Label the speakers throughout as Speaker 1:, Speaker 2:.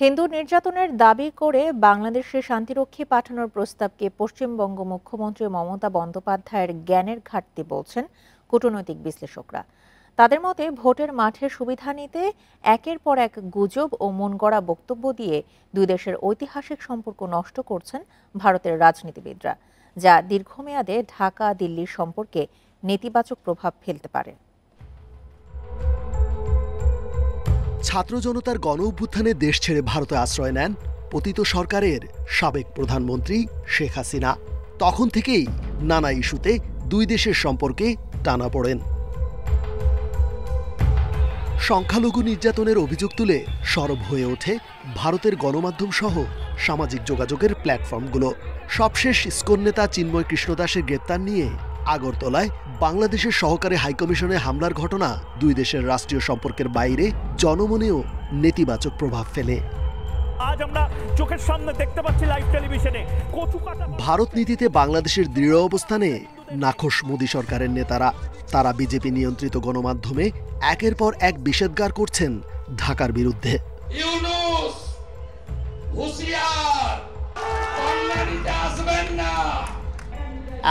Speaker 1: হিন্দু নির্যাতনের দাবি করে বাংলাদেশে শান্তিরক্ষী পাঠানোর প্রস্তাবকে পশ্চিমবঙ্গ মুখ্যমন্ত্রী মমতা বন্দ্যোপাধ্যায়ের জ্ঞানের ঘাটতি বলছেন কূটনৈতিক বিশ্লেষকরা। তাদের মতে ভোটের মাঠে সুবিধা নিতে একের পর এক গুজব ও মনগড়া বক্তব্য দিয়ে দুই দেশের ঐতিহাসিক সম্পর্ক নষ্ট করছেন ভারতের রাজনীতিবিদরা, যা দীর্ঘমেয়াদে ঢাকা দিল্লির সম্পর্কে নেতিবাচক প্রভাব ফেলতে পারে।
Speaker 2: ছাত্র জনতার গণ অভ্যুত্থানে দেশ ছেড়ে ভারতে আশ্রয় নেন পতিত সরকারের সাবেক প্রধানমন্ত্রী শেখ হাসিনা। তখন থেকেই নানা ইস্যুতে দুই দেশের সম্পর্কে টানাপোড়েন। সংখ্যালঘু নির্যাতনের অভিযোগ তুলে সরব হয়ে ওঠে ভারতের গণমাধ্যম সহ সামাজিক যোগাযোগের প্ল্যাটফর্মগুলো। সবশেষ ইসকন নেতা চিন্ময় কৃষ্ণদাসের গ্রেপ্তার নিয়ে আগরতলায় বাংলাদেশের সহকারী হাইকমিশনে হামলার ঘটনা দুই দেশের রাষ্ট্রীয় সম্পর্কের বাইরে জনমনেও নেতিবাচক প্রভাব ফেলে।
Speaker 3: আজ আমরা চোখের সামনে দেখতে পাচ্ছি লাইভ টেলিভিশনে
Speaker 2: ভারত নীতিতে বাংলাদেশের দৃঢ় অবস্থানে নাখোশ মোদী সরকারের নেতারা। তারা বিজেপি নিয়ন্ত্রিত গণমাধ্যমে একের পর এক বিষেধগার করছেন ঢাকার বিরুদ্ধে।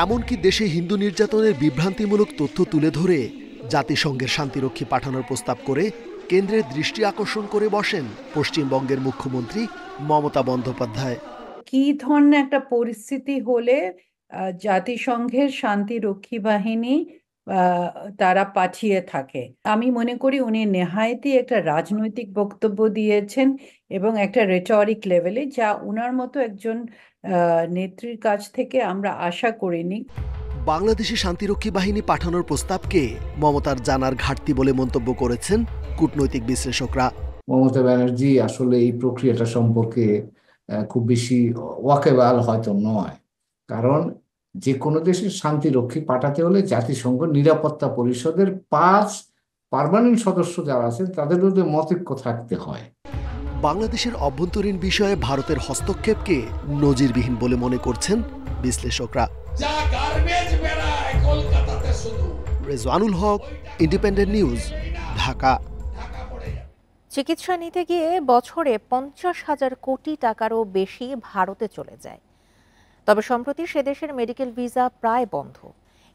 Speaker 2: এমনকি দেশে হিন্দু নির্যাতনের বিভ্রান্তিমূলক তথ্য তুলে ধরে জাতিসংঘের শান্তিরক্ষী পাঠানোর প্রস্তাব করে কেন্দ্রের দৃষ্টি আকর্ষণ করে বসেন পশ্চিমবঙ্গের মুখ্যমন্ত্রী মমতা বন্দ্যোপাধ্যায়।
Speaker 4: কি ধরনের একটা পরিস্থিতি হলে জাতিসংঘের শান্তিরক্ষী বাহিনী তারা পাঠিয়ে থাকে? আমি মনে করি উনি নেহায়েতই একটা রাজনৈতিক বক্তব্য দিয়েছেন এবং একটা রেটরিক লেভেলে, যা উনার মতো একজন নেত্রীর কাছ থেকে আমরা আশা করিনি।
Speaker 2: বাংলাদেশে শান্তিরক্ষী বাহিনী পাঠানোর প্রস্তাবকে মমতার জানার ঘাটতি বলে মন্তব্য করেছেন কূটনৈতিক বিশ্লেষকরা।
Speaker 5: মমতা ব্যানার্জি আসলে এই প্রক্রিয়াটা সম্পর্কে খুব বেশি ওয়াকেবহাল হয়তো নয়, কারণ যে কোনো দেশের শান্তিরক্ষী পাঠাতে হলে জাতিসংঘ নিরাপত্তা পরিষদের 5 পার্মানেন্ট সদস্য যারা আছেন তাদের মধ্যে মতৈক্য থাকতে হয়।
Speaker 2: বাংলাদেশের অভ্যন্তরীণ বিষয়ে ভারতের হস্তক্ষেপকে নজিরবিহীন বলে মনে করছেন বিশ্লেষকরা। রেজওয়ানুল হক, ইন্ডিপেন্ডেন্ট নিউজ, ঢাকা।
Speaker 1: চিকিৎসা নিতে গিয়ে বছরে 50,000 কোটি টাকারও বেশি ভারতে চলে যায়। তবে সম্প্রতি সে দেশের মেডিকেল ভিসা প্রায় বন্ধ।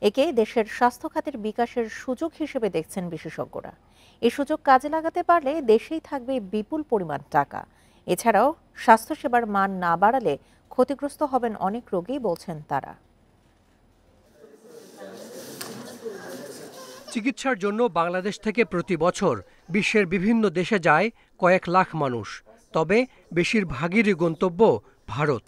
Speaker 1: একে দেশের স্বাস্থ্য খাতের বিকাশের সুযোগ হিসেবে দেখছেন বিশেষজ্ঞরা। এই সুযোগ কাজে লাগাতে পারলে দেশেই থাকবে বিপুল পরিমাণ টাকা। এছাড়াও স্বাস্থ্যসেবার মান না বাড়ালে ক্ষতিগ্রস্ত হবেন অনেক রোগী, বলছেন তারা।
Speaker 6: চিকিৎসার জন্য বাংলাদেশ থেকে প্রতি বছর বিশ্বের বিভিন্ন দেশে যায় কয়েক লাখ মানুষ, তবে বেশিরভাগেরই গন্তব্য ভারত।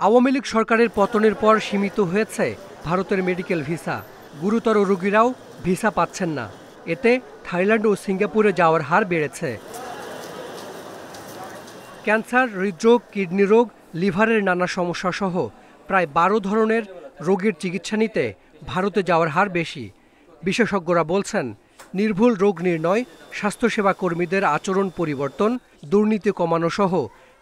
Speaker 6: আওয়ামী লীগ সরকারের পতনের পর সীমিত হয়েছে ভারতের মেডিকেল ভিসা। গুরুতর রোগীরাও ভিসা পাচ্ছেন না। এতে থাইল্যান্ড ও সিঙ্গাপুরে যাওয়ার হার বেড়েছে। ক্যান্সার, হৃদরোগ, কিডনি রোগ, লিভারের নানা সমস্যা সহ প্রায় 12 ধরনের রোগের চিকিৎসা নিতে ভারতে যাওয়ার হার বেশি। বিশেষজ্ঞরা বলছেন, নির্ভুল রোগ নির্ণয়, স্বাস্থ্যসেবা কর্মীদের আচরণ পরিবর্তন, দুর্নীতি কমানো সহ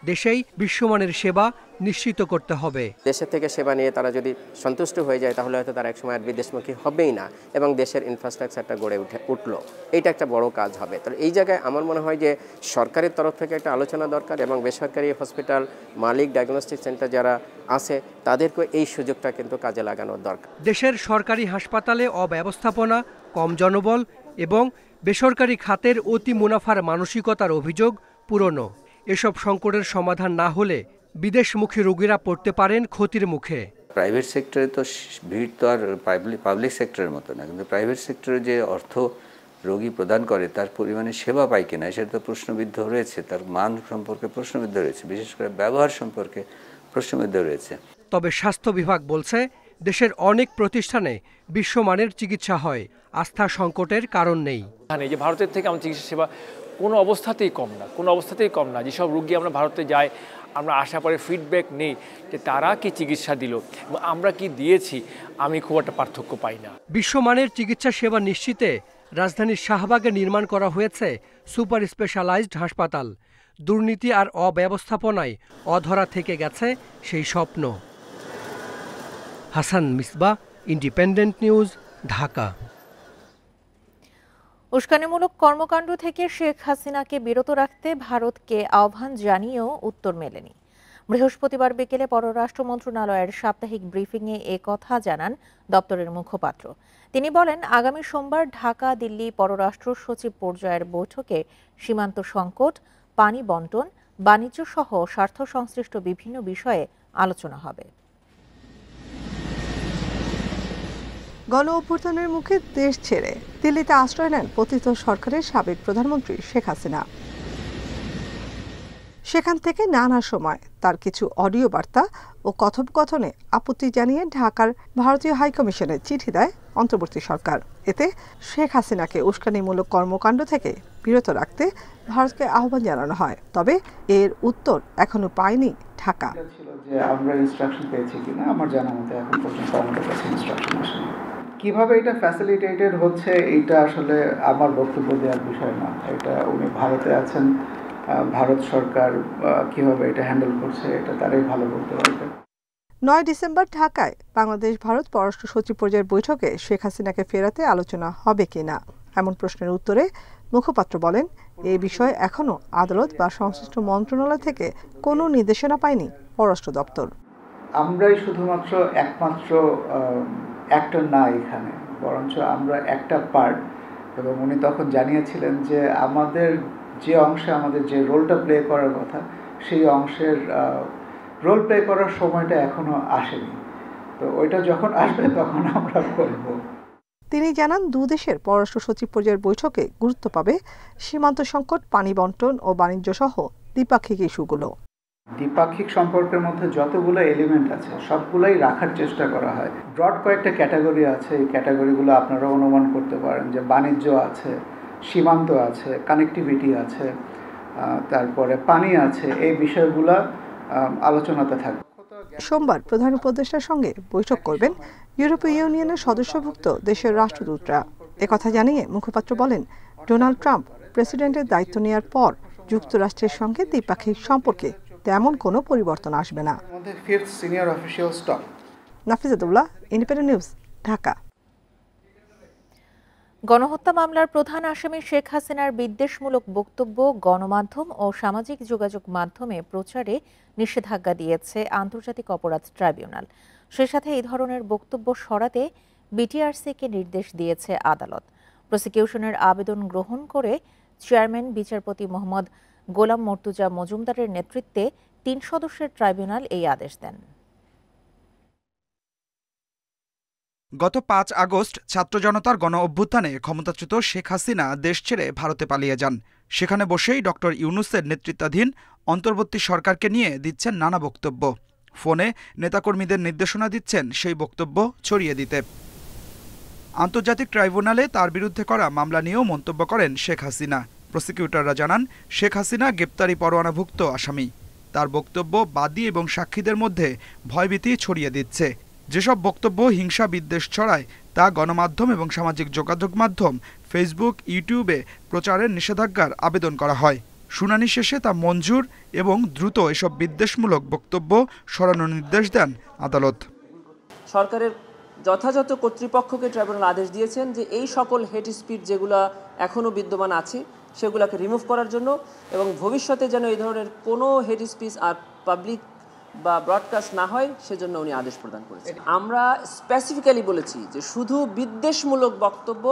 Speaker 6: দেশেই বিশ্বমানের সেবা নিশ্চিত করতে হবে।
Speaker 7: দেশের থেকে সেবা নিয়ে তারা যদি সন্তুষ্ট হয়ে যায় তাহলে হয়তো তারা একসময় আর বিদেশমুখী হবেই না এবং দেশের ইনফ্রাস্ট্রাকচারটা গড়ে উঠলো। এইটা একটা বড় কাজ হবে। তাহলে এই জায়গায় আমার মনে হয় যে সরকারের তরফ থেকে একটা আলোচনা দরকার এবং বেসরকারি হসপিটাল মালিক, ডায়াগনস্টিক সেন্টার যারা আছে তাদেরকে এই সুযোগটা কিন্তু কাজে লাগানোর দরকার।
Speaker 6: দেশের সরকারি হাসপাতালে অব্যবস্থাপনা, কম জনবল এবং বেসরকারি খাতের অতি মুনাফার মানসিকতার অভিযোগ পুরনো। এসব সংকটের সমাধান না হলে বিদেশমুখী রোগীরা পড়তে পারেন ক্ষতির মুখে।
Speaker 8: প্রাইভেট সেক্টরে তো ভিড় তো আর পাবলিক সেক্টরের মতো না, কিন্তু প্রাইভেট সেক্টরে যে অর্থ রোগী প্রদান করে তার পরিমাণে সেবা পায় কিনা সেটা তো প্রশ্নবিদ্ধ রয়েছে। তার মান সম্পর্কে প্রশ্নবিদ্ধ রয়েছে, বিশেষ করে ব্যবহার সম্পর্কে প্রশ্নবিদ্ধ রয়েছে।
Speaker 6: তবে স্বাস্থ্য বিভাগ বলছে, দেশের অনেক প্রতিষ্ঠানে বিশ্বমানের চিকিৎসা হয়, আস্থা সংকটের কারণ নেই।
Speaker 3: যে ভারতের থেকে আমার চিকিৎসা সেবা কোনো অবস্থাতেই কম না। যেসব রোগী আমরা ভারতে যাই, আমরা আশা পরে ফিডব্যাক নেই যে তারা কি চিকিৎসা দিল, আমরা কি দিয়েছি, আমি খুব একটা পার্থক্য পাই না।
Speaker 6: বিশ্বমানের চিকিৎসা সেবা নিশ্চিতে রাজধানীর শাহবাগে নির্মাণ করা হয়েছে সুপার স্পেশালাইজড হাসপাতাল। দুর্নীতি আর অব্যবস্থাপনায় অধরা থেকে গেছে সেই স্বপ্ন। Hasan Misbah, independent news, Dhaka.
Speaker 1: উস্কানিমূলক কর্মকাণ্ড থেকে শেখ হাসিনাকে বিরত রাখতে ভারতকে আহ্বান জানিয়েও উত্তর মেলেনি। বৃহস্পতিবার বিকেলে পররাষ্ট্র মন্ত্রণালয়ের সাপ্তাহিক ব্রিফিংয়ে কথা জানান দপ্তরের মুখপাত্র। তিনি বলেন, আগামী সোমবার ঢাকা দিল্লি পররাষ্ট্র সচিব পর্যায়ের বৈঠকে সীমান্ত সংকট, পানি বণ্টন, বাণিজ্য সহ স্বার্থ সংশ্লিষ্ট বিভিন্ন বিষয়ে আলোচনা হবে।
Speaker 9: গণ অভ্যুত্থানের মুখে দেশ ছেড়ে দিল্লিতে আশ্রয় নেন পতিত সরকারের সাবেক প্রধানমন্ত্রী শেখ হাসিনা। সেখান থেকে নানা সময় তার কিছু অডিও বার্তা ও কথোপকথনে আপত্তি জানিয়ে ঢাকার ভারতীয় হাইকমিশনে চিঠি দেয় অন্তর্বর্তী সরকার। এতে শেখ হাসিনাকে উস্কানিমূলক কর্মকাণ্ড থেকে বিরত রাখতে ভারতকে আহ্বান জানানো হয়। তবে এর উত্তর এখনো পায়নি ঢাকা।
Speaker 10: আমরা ইনস্ট্রাকশন পেয়েছি কিনা আমার জানা মতে এখন পর্যন্ত আমাদের কাছে ইনস্ট্রাকশন আসেনি। কিভাবে এটা ফ্যাসিলিটেটেড হচ্ছে এটা আসলে আমার বক্তব্য দেওয়ার বিষয় না। এটা উনি ভারতে আছেন, ভারত সরকার কিভাবে এটা হ্যান্ডেল করছে এটা তারাই ভালো বলতে পারবে।
Speaker 9: 9 ডিসেম্বর ঢাকায় বাংলাদেশ ভারত পররাষ্ট্র সচিব পর্যায়ের বৈঠকে শেখ হাসিনাকে ফেরাতে আলোচনা হবে কিনা এমন প্রশ্নের উত্তরে মুখপাত্র বলেন, এই বিষয়ে এখনো আদালত বা সংশ্লিষ্ট মন্ত্রণালয় থেকে কোনো নির্দেশনা পায়নি পররাষ্ট্র দপ্তর।
Speaker 10: আমরাই শুধুমাত্র একমাত্র অ্যাক্টর না এখানে, বরঞ্চ আমরা একটা পার্ট। এবং উনি তখন জানিয়েছিলেন যে আমাদের যে অংশে আমাদের যে রোলটা প্লে করার কথা সেই অংশের রোল প্লে করার সময়টা এখনো আসেনি। তো ওইটা যখন আসবে তখন আমরা করব।
Speaker 9: তিনি জানান, দুদেশের পররাষ্ট্র সচিব পর্যায়ের বৈঠকে গুরুত্ব পাবে সীমান্ত সংকট, পানি বণ্টন ও বাণিজ্য সহ দ্বিপাক্ষিক ইস্যুগুলো।
Speaker 10: দ্বিপাক্ষিক সম্পর্কের মধ্যে যতগুলো এলিমেন্ট আছে সবগুলাই রাখার চেষ্টা করা হয়। ব্রড কয়েকটা ক্যাটাগরি আছে, এই ক্যাটাগরিগুলো আপনারা অনুমান করতে পারেন যে বাণিজ্য আছে, সীমান্ত আছে, কানেক্টিভিটি আছে, তারপরে পানি আছে। এই বিষয়গুলো আলোচনাতে থাকবে।
Speaker 9: সোমবার প্রধান উপদেষ্টার সঙ্গে বৈঠক করবেন ইউরোপীয় ইউনিয়নের সদস্যভুক্ত দেশের রাষ্ট্রদূতরা। একথা জানিয়ে মুখপাত্র বলেন, ডোনাল্ড ট্রাম্প প্রেসিডেন্টের দায়িত্ব নেওয়ার পর যুক্তরাষ্ট্রের সঙ্গে দ্বিপাক্ষিক সম্পর্কে তেমন কোনো পরিবর্তন আসবে না। নাফিজাতুল্লাহ, ইন্ডিপেন্ডেন্ট নিউজ, ঢাকা।
Speaker 1: গণহত্যা মামলার প্রধান আসামি শেখ হাসিনার বিদ্বেষমূলক বক্তব্য গণমাধ্যম ও সামাজিক যোগাযোগ মাধ্যমে প্রচারে নিষেধাজ্ঞা দিয়েছে আন্তর্জাতিক অপরাধ ট্রাইব্যুনাল। সে সাথে এই ধরনের বক্তব্য সরাতে বিটিআরসিকে নির্দেশ দিয়েছে আদালত। প্রসিকিউশনের আবেদন গ্রহণ করে চেয়ারম্যান বিচারপতি মোহাম্মদ গোলাম মর্তুজা মজুমদারের নেতৃত্বে 3 সদস্যের ট্রাইব্যুনাল এই আদেশ দেন।
Speaker 11: গত 5 আগস্ট ছাত্র জনতার গণ অভ্যুত্থানে ক্ষমতাচ্যুত শেখ হাসিনা দেশ ছেড়ে ভারতে পালিয়ে যান। সেখানে বসেই ডক্টর ইউনূসের নেতৃত্বাধীন অন্তর্বর্তী সরকারকে নিয়ে দিচ্ছেন নানা বক্তব্য। ফোনে নেতাকর্মীদের নির্দেশনা দিচ্ছেন সেই বক্তব্য ছড়িয়ে দিতে। আন্তর্জাতিক ট্রাইব্যুনালে তার বিরুদ্ধে করা মামলা নিয়েও মন্তব্য করেন শেখ হাসিনা। প্রসিকিউটররা জানান, শেখ হাসিনা গ্রেপ্তারি পরোয়ানাভুক্ত আসামি। তার বক্তব্য বাদী এবং সাক্ষীদের মধ্যে ভয়ভীতি ছড়িয়ে দিচ্ছে। যেসব বক্তব্য হিংসা বিদ্বেষ ছড়ায় তা গণমাধ্যম এবং সামাজিক যোগাযোগ মাধ্যম ফেসবুক, ইউটিউবে প্রচারের নিষেধাজ্ঞার আবেদন করা হয়। শুনানি শেষে তা মঞ্জুর এবং দ্রুত এসব বিদ্বেষমূলক বক্তব্য সরানোর নির্দেশ দেন আদালত।
Speaker 12: সরকারের যথাযথ কর্তৃপক্ষকে ট্রাইব্যুনাল আদেশ দিয়েছেন যে এই সকল হেট স্পিচ যেগুলো এখনও বিদ্যমান আছে সেগুলোকে রিমুভ করার জন্য, এবং ভবিষ্যতে যেন এই ধরনের কোনো হেট স্পিচ আর পাবলিক বা ব্রডকাস্ট না হয় সেজন্য উনি আদেশ প্রদান করেছেন। আমরা স্পেসিফিক্যালি বলেছি যে শুধু বিদ্বেষমূলক বক্তব্য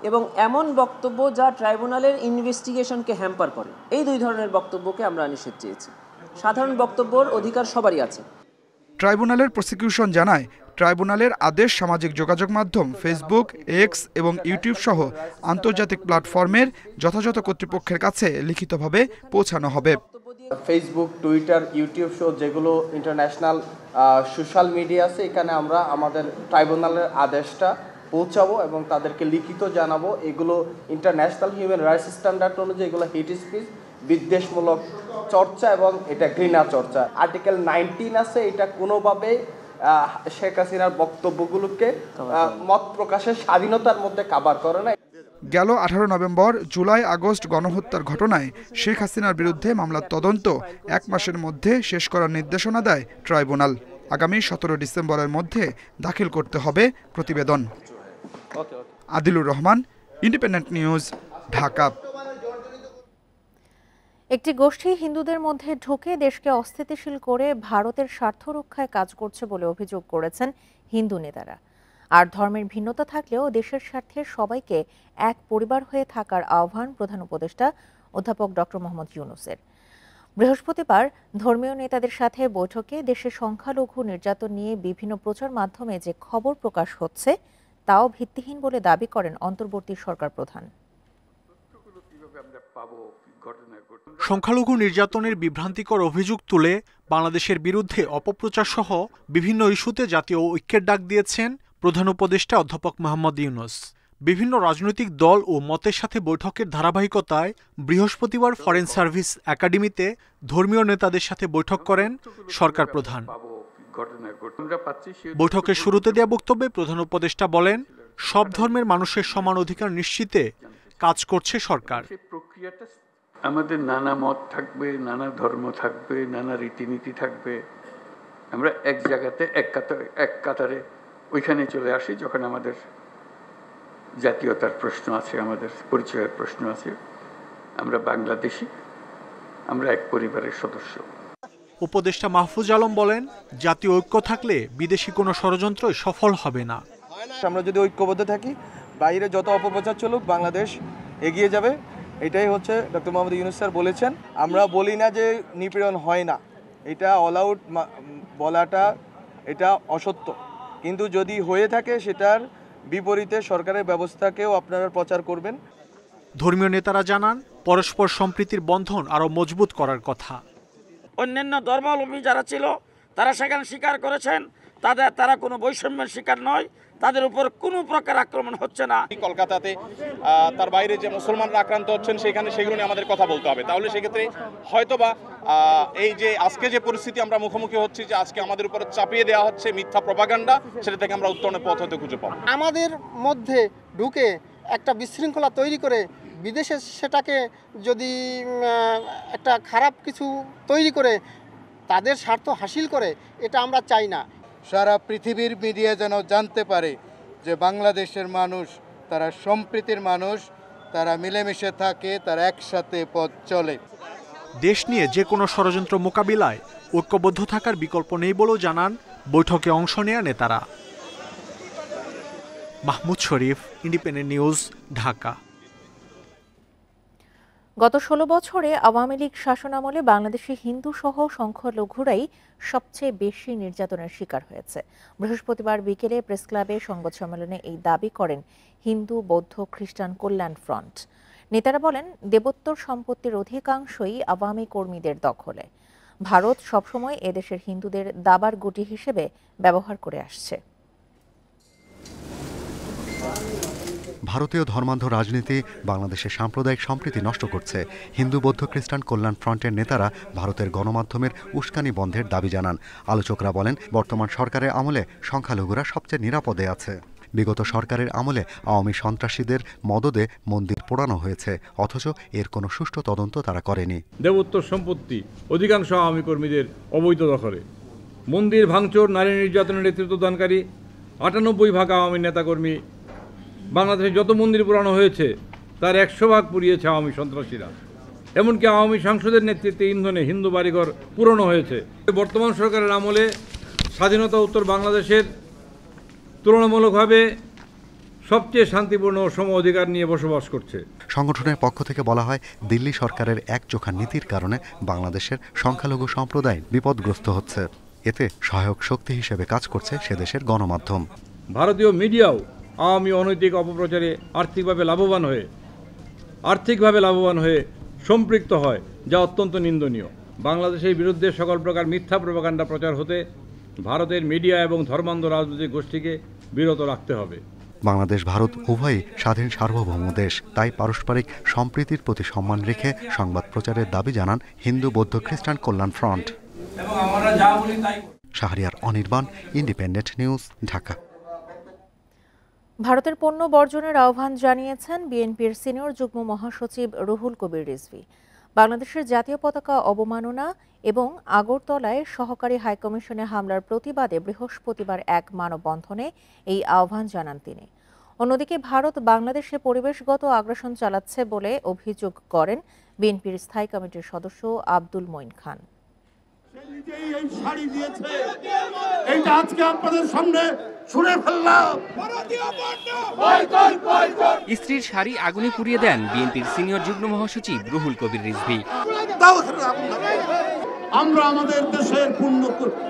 Speaker 12: এবং এমন বক্তব্য যা ট্রাইব্যুনালের ইনভেস্টিগেশনকে হ্যাম্পার করে, এই 2 ধরনের বক্তব্যকে আমরা নিষেধ চেয়েছি। সাধারণ বক্তব্যের অধিকার সবারই আছে।
Speaker 11: ট্রাইব্যুনালের প্রসিকিউশন জানায়, ট্রাইব্যুনালের আদেশ সামাজিক যোগাযোগ মাধ্যম ফেসবুক, এক্স এবং ইউটিউব সহ আন্তর্জাতিক প্ল্যাটফর্মের যথাযথ কর্তৃপক্ষের কাছে লিখিতভাবে পৌঁছানো হবে।
Speaker 13: ফেসবুক, টুইটার, ইউটিউব সহ যেগুলো ইন্টারন্যাশনাল সোশ্যাল মিডিয়া আছে, এখানে আমরা আমাদের ট্রাইব্যুনালের আদেশটা পৌঁছাবো এবং তাদেরকে লিখিত জানাবো। এগুলো ইন্টারন্যাশনাল হিউম্যান রাইটস স্ট্যান্ডার্ড অনুযায়ী এগুলো হেট স্পিচ, বিদ্বেষমূলক চর্চা এবং এটা ঘৃণা চর্চা। আর্টিকেল 19 আছে, এটা কোনোভাবে শেখ হাসিনার বক্তব্যগুলোকে মত প্রকাশের স্বাধীনতার মধ্যে কাভার করে না।
Speaker 11: গেল 18 নভেম্বর, জুলাই, আগস্ট গণহত্যার ঘটনায় শেখ হাসিনার বিরুদ্ধে মামলার তদন্ত 1 মাসের মধ্যে শেষ করার নির্দেশনা দেয় ট্রাইব্যুনাল। আগামী 17 ডিসেম্বরের মধ্যে দাখিল করতে হবে প্রতিবেদন। Adilur Rahman, independent news, Dhaka.
Speaker 1: একটি গোষ্ঠী হিন্দুদের মধ্যে ঢুকে দেশকে অস্থিতিশীল করে ভারতের স্বার্থ রক্ষায় কাজ করছে বলে অভিযোগ করেছেন হিন্দু নেতারা। আর ধর্মের ভিন্নতা থাকলেও দেশের স্বার্থে সবাইকে এক পরিবার হয়ে থাকার আহ্বান প্রধান উপদেষ্টা অধ্যাপক ডক্টর মোহাম্মদ ইউনূসের। বৃহস্পতিবার ধর্মীয় নেতাদের সাথে বৈঠকে দেশের সংখ্যালঘু নির্যাতন নিয়ে বিভিন্ন প্রচার মাধ্যমে যে খবর প্রকাশ হচ্ছে তাও ভিত্তিহীন বলে দাবি করেন অন্তর্বর্তী সরকার প্রধান।
Speaker 14: সংখ্যালঘু নির্যাতনের বিভ্রান্তিকর অভিযোগ তুলে বাংলাদেশের বিরুদ্ধে অপপ্রচার সহ বিভিন্ন ইস্যুতে জাতীয় ঐক্যের ডাক দিয়েছেন প্রধান উপদেষ্টা অধ্যাপক মোহাম্মদ ইউনূস। বিভিন্ন রাজনৈতিক দল ও মতের সাথে বৈঠকের ধারাবাহিকতায় বৃহস্পতিবার ফরেন সার্ভিস একাডেমিতে ধর্মীয় নেতাদের সাথে বৈঠক করেন সরকার প্রধান। বৈঠকের শুরুতে দেয়া বক্তব্যে প্রধান উপদেষ্টা বলেন, সব ধর্মের মানুষের সমান অধিকার নিশ্চিতে কাজ করছে সরকার।
Speaker 15: আমাদের নানা মত থাকবে, নানা ধর্ম থাকবে, নানা রীতিনীতি থাকবে, আমরা এক জায়গাতে এক কাতারে ওইখানে চলে আসি যখন আমাদের জাতীয়তার প্রশ্ন আছে, আমাদের পরিচয়ের প্রশ্ন আছে। আমরা বাংলাদেশি, আমরা এক পরিবারের সদস্য।
Speaker 14: উপদেষ্টা মাহফুজ আলম বলেন, জাতীয় ঐক্য থাকলে বিদেশি কোনো ষড়যন্ত্রই সফল হবে না।
Speaker 13: আমরা যদি ঐক্যবদ্ধ থাকি, বাইরে যত অপপ্রচার চলুক, বাংলাদেশ এগিয়ে যাবে। এটাই হচ্ছে ডক্টর মোহাম্মদ ইউনূস স্যার বলেছেন। আমরা বলি না যে নিপীড়ন হয় না, এটা অল আউট বলাটা এটা অসত্য, কিন্তু যদি হয়ে থাকে সেটার বিপরীতে সরকারের ব্যবস্থাকেও আপনারা প্রচার করবেন।
Speaker 14: ধর্মীয় নেতারা জানান, পরস্পর সম্প্রীতির বন্ধন আরও মজবুত করার কথা।
Speaker 16: অন্যান্য ধর্মাবলম্বী যারা ছিল তারা সেখানে স্বীকার করেছেন তারা কোনো বৈষম্যের শিকার নয়, তাদের উপর কোনো প্রকার আক্রমণ হচ্ছে না।
Speaker 17: কলকাতাতে তার বাইরে যে মুসলমানরা আক্রান্ত হচ্ছেন সেখানে সেগুলো নিয়ে আমাদের কথা বলতে হবে। তাহলে সেক্ষেত্রে হয়তোবা এই যে আজকে যে পরিস্থিতি আমরা মুখোমুখি হচ্ছি, যে আজকে আমাদের উপর চাপিয়ে দেওয়া হচ্ছে মিথ্যা প্রপাগান্ডা, সেটা থেকে আমরা উত্তরণের পথ হতে খুঁজে পাবো।
Speaker 18: আমাদের মধ্যে ঢুকে একটা বিশৃঙ্খলা তৈরি করে বিদেশে সেটাকে যদি একটা খারাপ কিছু তৈরি করে তাদের স্বার্থ হাসিল করে, এটা আমরা চাই না।
Speaker 19: সারা পৃথিবীর মিডিয়া যেন জানতে পারে যে বাংলাদেশের মানুষ তারা সম্প্রীতির মানুষ, তারা মিলেমিশে থাকে, তারা একসাথে পথ চলে।
Speaker 14: দেশ নিয়ে যে কোনো ষড়যন্ত্র মোকাবিলায় ঐক্যবদ্ধ থাকার বিকল্প নেই বলেও জানান বৈঠকে অংশ নেয়া নেতারা। মাহমুদ শরীফ, ইন্ডিপেন্ডেন্ট নিউজ, ঢাকা।
Speaker 1: গত 16 বছরে আওয়ামী লীগ শাসনামলে বাংলাদেশি হিন্দু সহ সংখ্যালঘুরাই সবচেয়ে বেশি নির্যাতনের শিকার হয়েছে। বৃহস্পতিবার বিকেলে প্রেস ক্লাবে সংবাদ সম্মেলনে এই দাবি করেন হিন্দু, বৌদ্ধ, খ্রিস্টান কল্যাণ ফ্রন্ট। নেতারা বলেন, দেবোত্তর সম্পত্তির অধিকাংশই আওয়ামী কর্মীদের দখলে। ভারত সবসময় এদেশের হিন্দুদের দাবার গুটি হিসেবে ব্যবহার করে আসছে।
Speaker 20: ভারতীয় ধর্মান্ধ রাজনীতি বাংলাদেশের সাম্প্রদায়িক সম্প্রীতি নষ্ট করছে। হিন্দু, বৌদ্ধ, খ্রিস্টান কল্যাণ ফ্রন্টের নেতারা ভারতের গণমাধ্যমের উস্কানি বন্ধের দাবি জানান। আলোচকরা বলেন, বর্তমান সরকারের আমলে সংখ্যালঘুরা সবচেয়ে নিরাপদে আছে। বিগত সরকারের আমলে আওয়ামী সন্ত্রাসীদের মদদে মন্দির পোড়ানো হয়েছে, অথচ এর কোনো সুষ্ঠু তদন্ত তারা করেনি।
Speaker 21: দেবোত্তর সম্পত্তি অধিকাংশ আওয়ামী কর্মীদের অবৈধ দখলে। মন্দির ভাঙচুর, নারী নির্যাতনের নেতৃত্বদানকারী 98% আওয়ামী নেতাকর্মী। বাংলাদেশে যত মন্দির পুরানো হয়েছে তার 100% পুড়িয়েছে আওয়ামী সন্ত্রাসীরা। এমনকি আওয়ামী সাংসদের নেতৃত্বে ইন্ধনে হিন্দু বাড়িঘর পুরানো হয়েছে। বর্তমান সরকারের আমলে স্বাধীনতা উত্তর বাংলাদেশের তুলনামূলকভাবে সবচেয়ে শান্তিপূর্ণ ও সম অধিকার নিয়ে বসবাস করছে।
Speaker 20: সংগঠনের পক্ষ থেকে বলা হয়, দিল্লি সরকারের একচোখা নীতির কারণে বাংলাদেশের সংখ্যালঘু সম্প্রদায় বিপদগ্রস্ত হচ্ছে। এতে সহায়ক শক্তি হিসেবে কাজ করছে সেদেশের গণমাধ্যম।
Speaker 21: ভারতীয় মিডিয়াও আওয়ামী অনৈতিক অপপ্রচারে আর্থিকভাবে লাভবান হয়ে সম্পৃক্ত হয়, যা অত্যন্ত নিন্দনীয়। বাংলাদেশের বিরুদ্ধে সকল প্রকার মিথ্যা প্রপাগান্ডা প্রচার হতে ভারতের মিডিয়া এবং ধর্মান্ধ রাজনৈতিক গোষ্ঠীকে বিরত রাখতে হবে।
Speaker 20: বাংলাদেশ ভারত উভয়ই স্বাধীন সার্বভৌম দেশ, তাই পারস্পরিক সম্প্রীতির প্রতি সম্মান রেখে সংবাদ প্রচারের দাবি জানান হিন্দু, বৌদ্ধ, খ্রিস্টান কল্যাণ front. Shahriar Anirban, independent news, Dhaka.
Speaker 1: ভারতের পণ্য বর্জনের আহ্বান জানিয়েছেন বিএনপির সিনিয়র যুগ্ম মহাসচিব রুহুল কবির রিজভী। বাংলাদেশের জাতীয় পতাকা অবমাননা এবং আগরতলায় সহকারী হাইকমিশনে হামলার প্রতিবাদে বৃহস্পতিবার এক মানববন্ধনে এই আহ্বান জানান তিনি। অন্যদিকে ভারত বাংলাদেশে পরিবেশগত আগ্রাসন চালাচ্ছে বলে অভিযোগ করেন বিএনপির স্থায়ী কমিটির সদস্য আব্দুল মঈন খান।
Speaker 4: স্ত্রীর শাড়ি আগুনে পুড়িয়ে দেন বিএনপির সিনিয়র যুগ্ম মহাসচিব রুহুল কবির রিজভী।
Speaker 22: আমরা আমাদের দেশের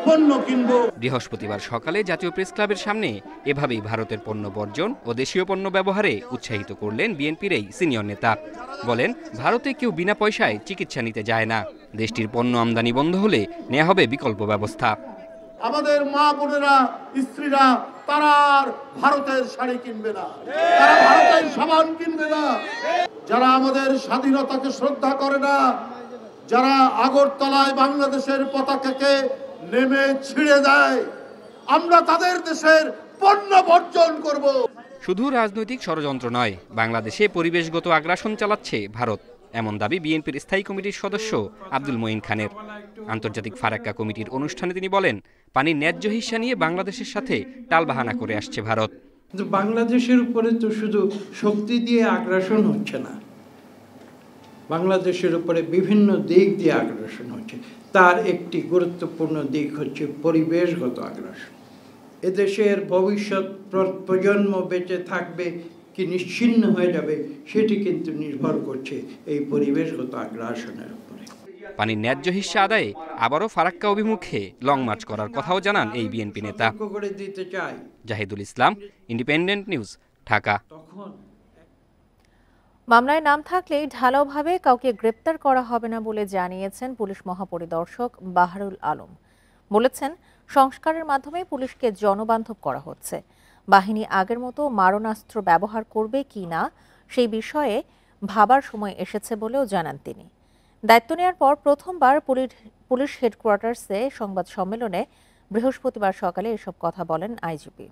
Speaker 22: পণ্য কিনব।
Speaker 4: বৃহস্পতিবার সকালে জাতীয় প্রেস ক্লাবের সামনে এভাবেই ভারতের পণ্য বর্জন ও দেশীয় পণ্য ব্যবহারে উৎসাহিত করলেন বিএনপির এই সিনিয়র নেতা। বলেন, ভারতে কেউ বিনা পয়সায় চিকিৎসা নিতে যায় না। দেশটির পণ্য আমদানি বন্ধ হলে নেওয়া হবে বিকল্প ব্যবস্থা।
Speaker 22: আমাদের মা বোনেরা, স্ত্রীরা তারা আর ভারতের শাড়ি কিনবে না, তারা ভারতের সাবান কিনবে না। যারা আমাদের স্বাধীনতাকে শ্রদ্ধা করে না, যারা আগরতলায় বাংলাদেশের পতাকাকে নেমে ছিঁড়ে দেয়, আমরা তাদের দেশের পণ্য বর্জন করব।
Speaker 4: শুধু রাজনৈতিক ষড়যন্ত্র নয়, বাংলাদেশে পরিবেশগত আগ্রাসন চালাচ্ছে ভারত, এমন দাবি বিএনপির স্থায়ী কমিটির সদস্য আব্দুল মঈন খানের। আন্তর্জাতিক ফারাক্কা কমিটির অনুষ্ঠানে তিনি বলেন, পানির ন্যায্য হিস্সা নিয়ে বাংলাদেশের সাথে টালবাহানা করে আসছে ভারত।
Speaker 23: বাংলাদেশের উপরে তো শুধু শক্তি দিয়ে আগ্রাসন হচ্ছে না, বাংলাদেশের উপরে বিভিন্ন দিক দিয়ে আগ্রাসন হচ্ছে। তার একটি গুরুত্বপূর্ণ দিক হচ্ছে পরিবেশগত আগ্রাসন। এদেশের ভবিষ্যৎ প্রজন্ম বেঁচে থাকবে কি নিশ্চিহ্ন হয়ে যাবে সেটি কিন্তু নির্ভর করছে এই পরিবেশগত আগ্রাসনের উপরে।
Speaker 4: পানির ন্যায্য হিস্সা আদায়ে আবারও ফারাক্কা অভিমুখে লং মার্চ করার কথাও জানান এই বিএনপি নেতা। জাহিদুল ইসলাম, ইন্ডিপেন্ডেন্ট নিউজ, ঢাকা।
Speaker 1: মামলায় নাম থাকলেই ঢালাওভাবে কাউকে গ্রেপ্তার করা হবে না বলে জানিয়েছেন পুলিশ মহাপরিদর্শক বাহারুল আলম। বলেছেন, সংস্কারের মাধ্যমে পুলিশকে জনবান্ধব করা হচ্ছে। বাহিনী আগের মতো মারণাস্ত্র ব্যবহার করবে কি না সেই বিষয়ে ভাবার সময় এসেছে বলেও জানান তিনি। দায়িত্ব নেওয়ার পর প্রথমবার পুলিশ হেডকোয়ার্টার্সে সংবাদ সম্মেলনে বৃহস্পতিবার সকালে এসব কথা বলেন আইজিপি।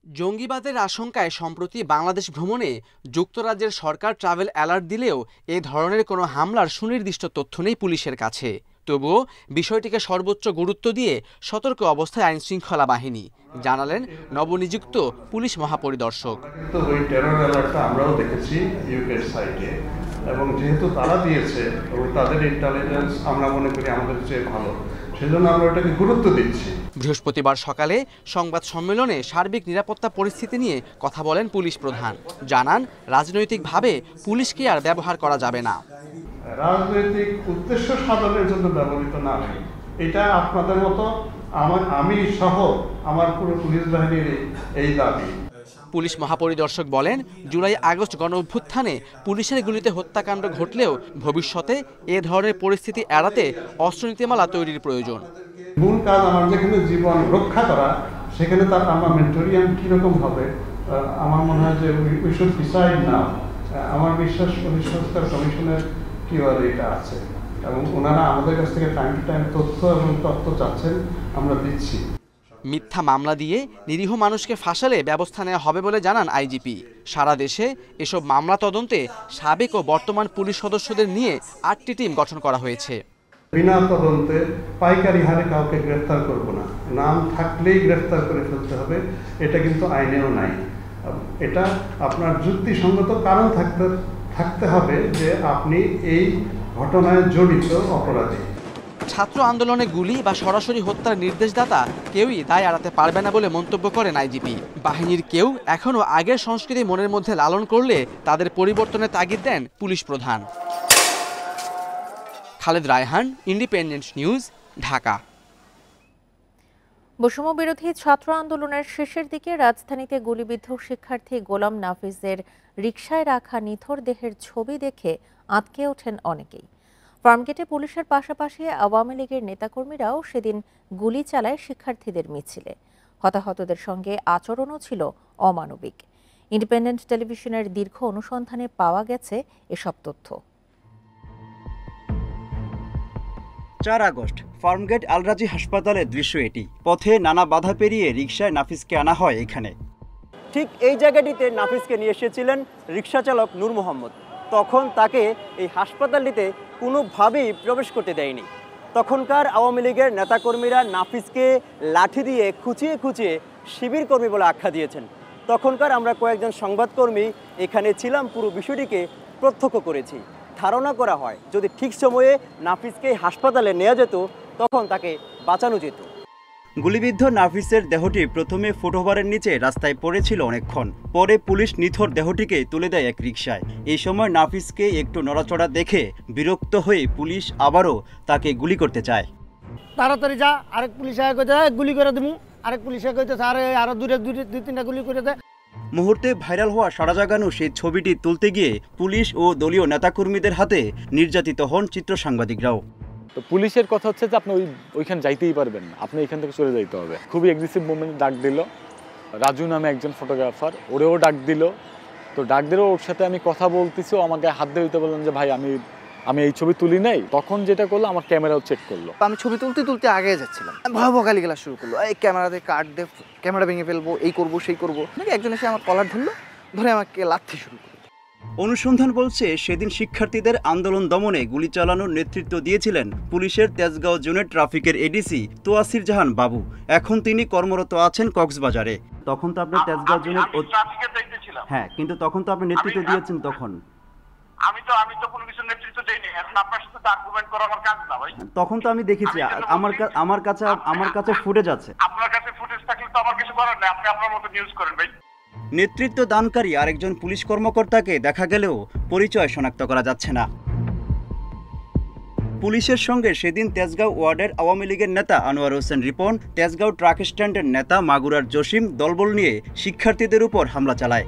Speaker 24: জঙ্গিবাদের আশঙ্কায় সম্প্রতি বাংলাদেশ ভ্রমণে যুক্তরাজ্যের সরকার ট্রাভেল অ্যালার্ট দিলেও এ ধরনের কোনো হামলার সুনির্দিষ্ট তথ্য নেই পুলিশের কাছে। তবুও বিষয়টিকে সর্বোচ্চ গুরুত্ব দিয়ে সতর্ক অবস্থায় আইনশৃঙ্খলা বাহিনী, জানালেন নবনিযুক্ত পুলিশ মহাপরিদর্শক।
Speaker 22: ওই টেরর অ্যালার্টটা আমরাও দেখেছি ইউকের সাইটে, এবং যেহেতু তারা দিয়েছে এবং তাদের ইন্টেলিজেন্স আমরা মনে করি আমাদের চেয়ে ভালো, সেজন্য আমরা ওটাকে গুরুত্ব দিচ্ছি।
Speaker 24: বৃহস্পতিবার সকালে সংবাদ সম্মেলনে সার্বিক নিরাপত্তা পরিস্থিতি নিয়ে কথা বলেন পুলিশ প্রধান। জানান, রাজনৈতিকভাবে পুলিশকে আর ব্যবহার করা যাবে না।
Speaker 22: রাজনৈতিক উদ্দেশ্য সাধনের জন্য ব্যবহৃত না হয়, এটা আপনাদের মতো আমি সহ আমার পুরো পুলিশ বাহিনীর এই দাবি।
Speaker 24: পুলিশ মহাপরিদর্শক বলেন, জুলাই আগস্ট গণ অভ্যুত্থানে পুলিশের গুলিতে হত্যাকাণ্ড ঘটলেও ভবিষ্যতে এ ধরনের পরিস্থিতি এড়াতে অস্ত্রনীতিমালা তৈরির প্রয়োজন।
Speaker 22: মূল কাজ আমার যেখানে জীবন রক্ষা করা, সেখানে তার আর্মামেন্টোরিয়াম কীরকম হবে, আমার মনে হয় যে উই শুড ডিসাইড নাও। আমার বিশ্বাস পুলিশ সংস্কার কমিশনের এটা আছে, এবং ওনারা আমাদের কাছ থেকে টাইম টু টাইম তথ্য এবং তথ্য চাচ্ছেন, আমরা দিচ্ছি।
Speaker 24: মিথ্যা মামলা দিয়ে নিরীহ মানুষকে ফাঁসালে ব্যবস্থা নেওয়া হবে বলে জানান আইজিপি। সারা দেশে এসব মামলা তদন্তে সাবেক ও বর্তমান পুলিশ সদস্যদের নিয়ে 8টি টিম গঠন করা হয়েছে।
Speaker 22: বিনা তদন্তে পাইকারি হারে কাউকে গ্রেফতার করব না, নাম থাকলেই গ্রেফতার করে ফেলতে হবে, এটা কিন্তু আইনেও নাই। এটা আপনার যুক্তিসঙ্গত কারণ থাকতে হবে যে আপনি এই ঘটনায় জড়িত অপরাধী।
Speaker 24: ছাত্র আন্দোলনে গুলি বা সরাসরি হত্যার নির্দেশদাতা কেউই দায় এড়াতে পারবে না বলে মন্তব্য করেন আইজিপি। বাহিনীর কেউ এখনও আগের সংস্কৃতি মনের মধ্যে লালন করলে তাদের পরিবর্তনের তাগিদ দেন পুলিশ প্রধান। Khaled Raihan, independent news, Dhaka.
Speaker 1: বৈষম্য বিরোধী ছাত্র আন্দোলনের শেষের দিকে রাজধানীতে গুলিবিদ্ধ শিক্ষার্থী গোলাম নাফিজের রিকশায় রাখা নিথর দেহের ছবি দেখে আঁতকে ওঠেন অনেকেই। ফার্মগেটে পুলিশের পাশাপাশি আওয়ামী লীগের নেতাকর্মীরাও সেদিন গুলি চালায় শিক্ষার্থীদের মিছিলে। হতাহতদের সঙ্গে আচরণও ছিল অমানবিক। ইন্ডিপেন্ডেন্ট টেলিভিশনের দীর্ঘ অনুসন্ধানে পাওয়া গেছে এসব তথ্য।
Speaker 25: 4 আগস্ট ফার্মগেট আলরাজি হাসপাতালের দৃশ্য এটি। পথে নানা বাধা পেরিয়ে রিকশায় নাফিজকে আনা হয় এখানে। ঠিক এই জায়গাটিতে নাফিজকে নিয়ে এসেছিলেন রিকশা চালক নূর মোহাম্মদ। তখন তাকে এই হাসপাতালটিতে কোনোভাবেই প্রবেশ করতে দেয়নি। তখনকার আওয়ামী লীগের নেতাকর্মীরা নাফিজকে লাঠি দিয়ে খুঁচিয়ে খুঁচিয়ে শিবির কর্মী বলে আখ্যা দিয়েছেন। তখনকার আমরা কয়েকজন সংবাদকর্মী এখানে ছিলাম, পুরো বিষয়টিকে প্রত্যক্ষ করেছি। ধারণা করা হয় যদি ঠিক সময়ে নাফিসকে হাসপাতালে নেওয়া যেত তখন তাকে বাঁচানো যেত। গুলিবিদ্ধ নাফিসের দেহটি প্রথমে ফুটওভারের নিচে রাস্তায় পড়েছিল অনেকক্ষণ, পরে পুলিশ নিথর দেহটিকে তুলে দেয় এক রিকশায়। এই সময় নাফিসকে একটু নড়াচড়া দেখে বিরক্ত হয়ে পুলিশ আবারও তাকে গুলি করতে চায়।
Speaker 2: তাড়াতাড়ি যা, আরেক পুলিশ গুলি করে দেবো, আরেক পুলিশ কইতেছে আরো দুই তিনটা গুলি করে দেয়।
Speaker 25: মুহূর্তে ভাইরাল হওয়া সাড়া জাগানো সেই ছবিটি তুলতে গিয়ে পুলিশ ও দলীয় নেতাকর্মীদের হাতে নির্যাতিত হন চিত্র সাংবাদিকরাও।
Speaker 3: তো পুলিশের কথা হচ্ছে যে আপনি ওইখানে যাইতেই পারবেন না, আপনি এখান থেকে চলে যাইতে হবে। খুবই এগ্রেসিভ মুভমেন্ট ডাক দিল, রাজু নামে একজন ফটোগ্রাফার, ওরেও ডাক দিল। তো ডাক দিলেও ওর সাথে আমি কথা বলতেছি, আমাকে হাত দিয়ে দিতে বললেন যে ভাই আমি এই ছবি তুলি নাই। তখন যেটা করলো আমার ক্যামেরাও চেক করলো।
Speaker 5: আমি ছবি তুলতে আগে যাচ্ছিলাম, ভয়াবহ গালিগালাজ শুরু করলো, এই ক্যামেরাতে কাট দে, ক্যামেরা ভেঙে ফেলবো, এই করবো সেই করবো। একজন এসে আমার কলার ধরলো, ধরে আমাকে লাথি শুরু করলো।
Speaker 25: অনুসন্ধান বলছে সেদিন শিক্ষার্থীদের আন্দোলন দমনে গুলি চালানোর নেতৃত্ব দিয়েছিলেন পুলিশের তেজগাঁও জোনের ট্রাফিকের এডিসি তোয়াসির জাহান বাবু। এখন তিনি কর্মরত আছেন কক্সবাজারে। তখন তো আপনি তেজগাঁও জোনের হ্যাঁ, কিন্তু তখন তো আপনি নেতৃত্ব দিয়েছেন। তখন
Speaker 7: আমি তো কোনো কিছু নেতৃত্ব দেইনি। এখন আপনার সাথে আর্গুমেন্ট করা আমার কাজ না ভাই।
Speaker 25: তখন তো আমি দেখেছি, আমার কাছে ফুটেজ আছে।
Speaker 7: আপনার কাছে ফুটেজ থাকলে তো আমার কিছু করার নেই, আপনি আপনার মতো নিউজ করেন ভাই।
Speaker 25: নেতৃত্ব দানকারী আরেকজন পুলিশ কর্মকর্তাকে দেখা গেলেও পরিচয় শনাক্ত করা যাচ্ছে না। পুলিশের সঙ্গে সেদিন তেজগাঁও ওয়ার্ডের আওয়ামী লীগের নেতা আনোয়ার হোসেন রিপন, তেজগাঁও ট্রাক স্ট্যান্ডের নেতা মাগুরার জসিম দলবল নিয়ে শিক্ষার্থীদের উপর হামলা চালায়।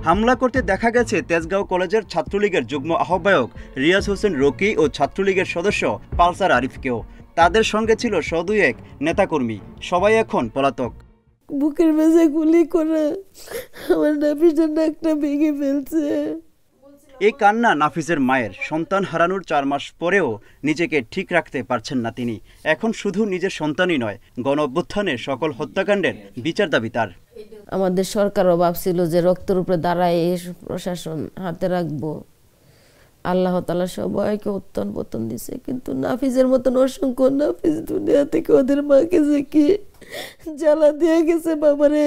Speaker 25: হামলা করতে দেখা গেছে তেজগাঁও কলেজের ছাত্রলীগের যুগ্ম আহ্বায়ক রিয়াজ হোসেন রকি ও ছাত্রলীগের সদস্য পালসার আরিফকেও। তাদের সঙ্গে ছিল এক নেতাকর্মী, সবাই এখন পলাতক।
Speaker 8: বুকের মেঝে গুলি করে আমার নাফিসের নাকটা ভেঙে ফেলছে।
Speaker 25: এই কান্না নাফিসের মায়ের। সন্তান হারানোর 4 মাস পরেও নিজেকে ঠিক রাখতে পারছেন না তিনি। এখন শুধু নিজের সন্তানই নয়, গণ অভ্যুত্থানের সকল হত্যাকাণ্ডের বিচার দাবি তার।
Speaker 8: আমাদের সরকারও ভাবছিল যে রক্তের উপরে দাঁড়ায় এই প্রশাসন হাতে রাখবো। আল্লাহ তাআলা সবাইকে উত্তন পতন দিছে, কিন্তু নাফিসের মতন অসংখ্য নাফিস দুনিয়া থেকে ওদের মাকে যে কি জ্বালা দিয়ে গেছে বাবারে।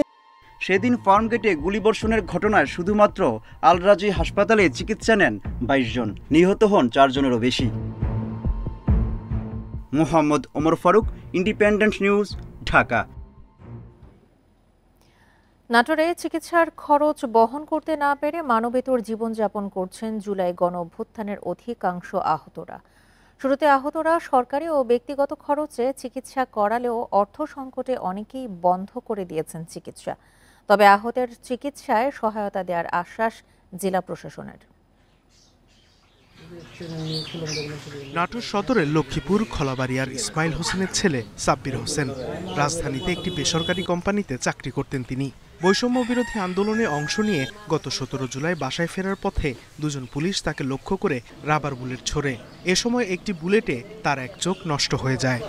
Speaker 25: সেদিন ফার্মগেটে গুলিবর্ষণের ঘটনায় শুধুমাত্র আল রাজি হাসপাতালে চিকিৎসা নেন 22 জন, নিহত হন 4 জনেরও বেশি। Mohammad Omar Faruk, independent news, Dhaka.
Speaker 1: নাটোরে চিকিৎসার খরচ বহন করতে না পেরে মানবেতর জীবনযাপন করছেন জুলাই গণ অভ্যুত্থানের অধিকাংশ আহতরা। শুরুতে আহতরা সরকারি ও ব্যক্তিগত খরচে চিকিৎসা করালেও অর্থ সংকটে অনেকেই বন্ধ করে দিয়েছেন চিকিৎসা। তবে আহতের চিকিৎসায় সহায়তা দেওয়ার আশ্বাস জেলা প্রশাসনের।
Speaker 26: নাটোর সদরের লক্ষ্মীপুর খলাবাড়িয়ার ইসমাইল হোসেনের ছেলে সাব্বির হোসেন। রাজধানীতে একটি বেসরকারি কোম্পানিতে চাকরি করতেন তিনি। বৈষম্য বিরোধী আন্দোলনে অংশ নিয়ে গত 17 জুলাই বাসায় ফেরার পথে 2 জন পুলিশ তাকে লক্ষ্য করে রাবার বুলেট ছোড়ে। এ সময় একটি বুলেটে তার এক চোখ নষ্ট হয়ে যায়।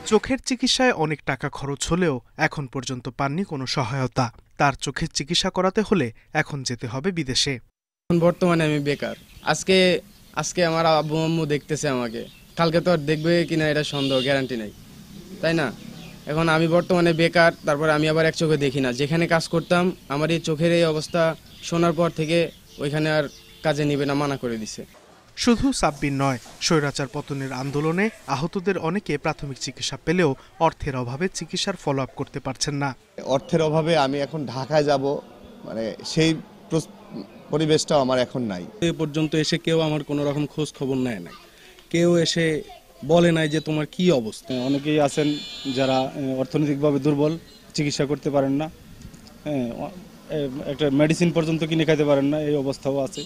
Speaker 26: চোখের চিকিৎসায় অনেক টাকা খরচ হলেও এখন পর্যন্ত পাননি কোনো সহায়তা। তার চোখের চিকিৎসা করাতে হলে এখন যেতে হবে বিদেশে।
Speaker 27: বর্তমানে আমি বেকার। আজকে আমার আব্বু আম্মু দেখতেছে আমাকে, কালকে তো আর দেখবে কিনা এটা সন্দেহ, গ্যারান্টি নাই, তাই না? এখন আমি বর্তমানে বেকার, তারপরে আমি আবার এক চোখে দেখি না। যেখানে কাজ করতাম আমার এই চোখের এই অবস্থা শোনার পর থেকে ওইখানে আর কাজে নিবে না, মানা করে দিছে।
Speaker 26: শুধু সাব্বির নয়, স্বৈরাচার পতনের আন্দোলনে আহতদের অনেকে প্রাথমিক চিকিৎসা পেলেও অর্থের অভাবে চিকিৎসার ফলো আপ করতে পারছেন না।
Speaker 28: অর্থের অভাবে আমি এখন ঢাকায় যাব, মানে সেই পরিবেশটাও আমার এখন নাই।
Speaker 29: এ পর্যন্ত এসে কেউ আমার কোনো রকম খোঁজ খবর নেয় না, কেউ এসে বলে নাই যে তোমার কি অবস্থা। অনেকেই আছেন যারা অর্থনৈতিকভাবে দুর্বল, চিকিৎসা করতে পারেন না, একটা মেডিসিন পর্যন্ত কিনে খাইতে পারেন না, এই অবস্থাও আছে।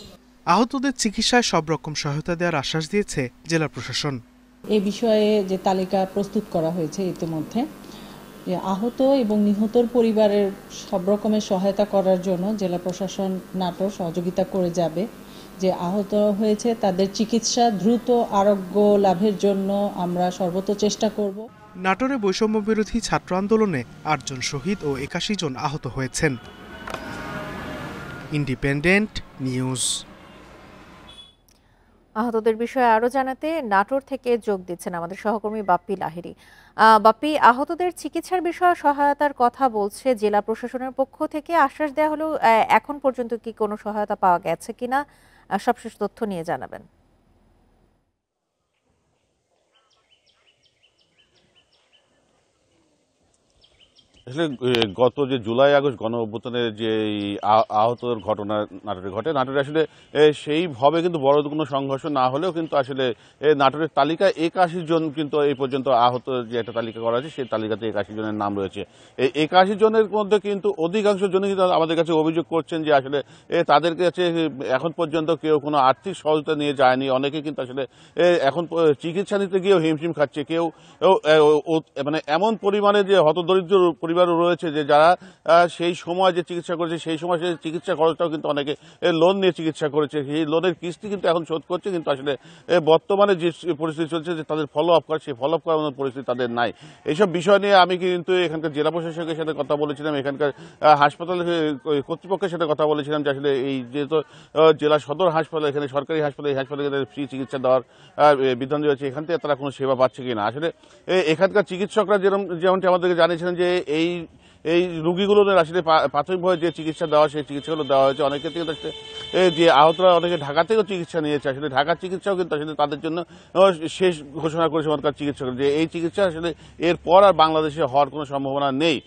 Speaker 26: আহতদের চিকিৎসায় সব রকম সহায়তা দেওয়ার আশ্বাস দিয়েছে জেলা প্রশাসন।
Speaker 30: এই বিষয়ে যে তালিকা প্রস্তুত করা হয়েছে ইতিমধ্যে, যে আহত এবং নিহতর পরিবারের সব রকমের সহায়তা করার জন্য জেলা প্রশাসন নাটোর সহযোগিতা করে যাবে। যে আহত হয়েছে তাদের চিকিৎসা দ্রুত আরোগ্য লাভের জন্য আমরা সর্বোচ্চ চেষ্টা করব।
Speaker 26: নাটোরে বৈষম্য বিরোধী ছাত্র আন্দোলনে 8 জন শহীদ ও 81 জন আহত হয়েছেন। Independent news.
Speaker 1: আহতদের বিষয়ে আরো জানাতে নাটোর থেকে যোগ দিচ্ছেন আমাদের সহকর্মী বাপ্পি লাহিড়ী। বাপ্পি, আহতদের চিকিৎসার বিষয়ে সহায়তার কথা বলছে জেলা প্রশাসনের পক্ষ থেকে, আশ্বাস দেওয়া হলো। এখন পর্যন্ত কি কোনো সহায়তা পাওয়া গেছে কিনা সবশেষ তথ্য নিয়ে জানাবেন।
Speaker 6: আসলে গত যে জুলাই আগস্ট গণ অভ্যুত্থানের যে আহতর ঘটনা নাটোরে ঘটে, নাটোরে আসলে সেইভাবে কিন্তু বড় কোনো সংঘর্ষ না হলেও কিন্তু আসলে নাটোরের তালিকায় 81 জন কিন্তু এই পর্যন্ত আহত যে একটা তালিকা করা আছে সেই তালিকাতে 81 জনের নাম রয়েছে। এই 81 জনের মধ্যে কিন্তু অধিকাংশ জন কিন্তু আমাদের কাছে অভিযোগ করছেন যে আসলে তাদের কাছে এখন পর্যন্ত কেউ কোনো আর্থিক সহায়তা নিয়ে যায়নি। অনেকে কিন্তু আসলে এখন চিকিৎসা নিতে গিয়েও হিমশিম খাচ্ছে। কেউ মানে এমন পরিমাণে যে হতদরিদ্র পরিবার রয়েছে যে যারা সেই সময় যে চিকিৎসা করেছে সেই সময় সেই চিকিৎসা খরচটাও কিন্তু অনেকে লোন নিয়ে চিকিৎসা করেছে, সেই লোনের কিস্তি কিন্তু এখন শোধ করছে, কিন্তু আসলে বর্তমানে যে পরিস্থিতি চলছে যে তাদের ফলো আপ করা, সেই ফলো আপ করার পরিস্থিতি তাদের নাই। এইসব বিষয় নিয়ে আমি কিন্তু এখানকার জেলা প্রশাসকের সাথে কথা বলেছিলাম, এখানকার হাসপাতাল কর্তৃপক্ষের সাথে কথা বলেছিলাম যে আসলে এই যেহেতু জেলা সদর হাসপাতাল, এখানে সরকারি হাসপাতাল, এই হাসপাতালে ফ্রি চিকিৎসা দেওয়ার বিধান রয়েছে, এখান থেকে তারা কোনো সেবা পাচ্ছে কিনা। আসলে এখানকার চিকিৎসকরা যেমনটি আমাদেরকে জানিয়েছিলেন যে এই রুগীগুলোর আসলে প্রাথমিকভাবে যে চিকিৎসা দেওয়া সেই চিকিৎসাগুলো দেওয়া হয়েছে। অনেক ক্ষেত্রে কিন্তু যে আহতরা অনেকে ঢাকা থেকেও চিকিৎসা নিয়েছে, আসলে ঢাকার চিকিৎসাও কিন্তু আসলে তাদের জন্য শেষ ঘোষণা করেছে সরকার চিকিৎসক যে এই চিকিৎসা আসলে এরপর আর বাংলাদেশে হওয়ার কোনো সম্ভাবনা নেই।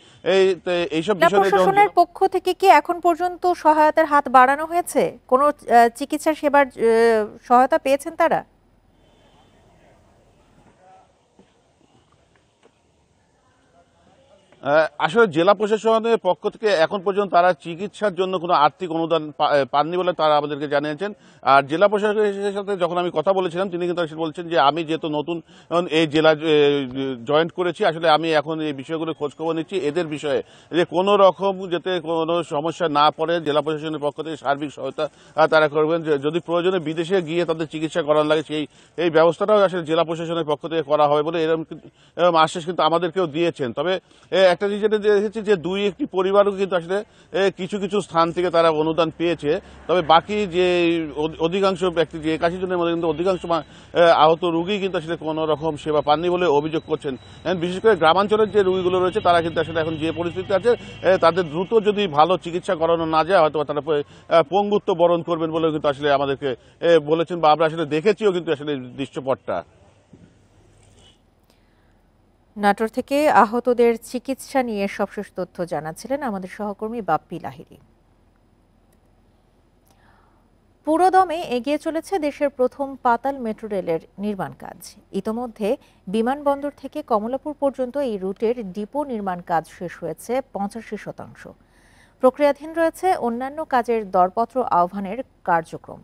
Speaker 6: এইসব
Speaker 1: প্রশাসনের পক্ষ থেকে কি এখন পর্যন্ত সহায়তার হাত বাড়ানো হয়েছে? কোনো চিকিৎসা সেবার সহায়তা পেয়েছেন তারা?
Speaker 6: আসলে জেলা প্রশাসনের পক্ষ থেকে এখন পর্যন্ত তারা চিকিৎসার জন্য কোনো আর্থিক অনুদান পাননি বলে তারা আমাদেরকে জানিয়েছেন। আর জেলা প্রশাসনের সাথে যখন আমি কথা বলেছিলাম তিনি কিন্তু বলছেন যে আমি যেহেতু নতুন এই জেলা জয়েন্ট করেছি, আসলে আমি এখন এই বিষয়গুলো খোঁজখবর নিচ্ছি, এদের বিষয়ে যে কোনো রকম যাতে কোনো সমস্যা না পড়ে জেলা প্রশাসনের পক্ষ থেকে সার্বিক সহায়তা তারা করবেন। যদি প্রয়োজনে বিদেশে গিয়ে তাদের চিকিৎসা করার লাগে এই ব্যবস্থাটাও আসলে জেলা প্রশাসনের পক্ষ থেকে করা হবে বলে এরকম আশ্বাস কিন্তু আমাদেরকেও দিয়েছেন। তবে একটা জিনিস যেটা দেখেছি যে দুই একটি পরিবারও কিন্তু আসলে কিছু কিছু স্থান থেকে তারা অনুদান পেয়েছে, তবে বাকি যে অধিকাংশ ব্যক্তি যে 81 জনের মধ্যে কিন্তু অধিকাংশ আহত রোগী কিন্তু আসলে কোনো রকম সেবা পাননি বলে অভিযোগ করছেন। বিশেষ করে গ্রামাঞ্চলের যে রোগীগুলো রয়েছে তারা কিন্তু আসলে এখন যে পরিস্থিতি আছে তাদের দ্রুত যদি ভালো চিকিৎসা করানো না যায় হয়তো তারা পঙ্গুত্ব বরণ করবেন বলে কিন্তু আসলে আমাদেরকে বলেছেন, বা আমরা আসলে দেখেছিও কিন্তু আসলে দৃশ্যপটটা।
Speaker 1: নাটোর থেকে আহতদের চিকিৎসা নিয়ে সবশেষ তথ্য জানাচ্ছিলেন আমাদের সহকর্মী বাপ্পি লাহিড়ী। পুরোদমে এগিয়ে চলেছে দেশের প্রথম পাতাল মেট্রো রেলের নির্মাণ কাজ। ইতোমধ্যে বিমানবন্দর থেকে কমলাপুর পর্যন্ত এই রুটের ডিপো নির্মাণ কাজ শেষ হয়েছে 85%। প্রক্রিয়াধীন রয়েছে অন্যান্য কাজের দরপত্র আহ্বানের কার্যক্রম।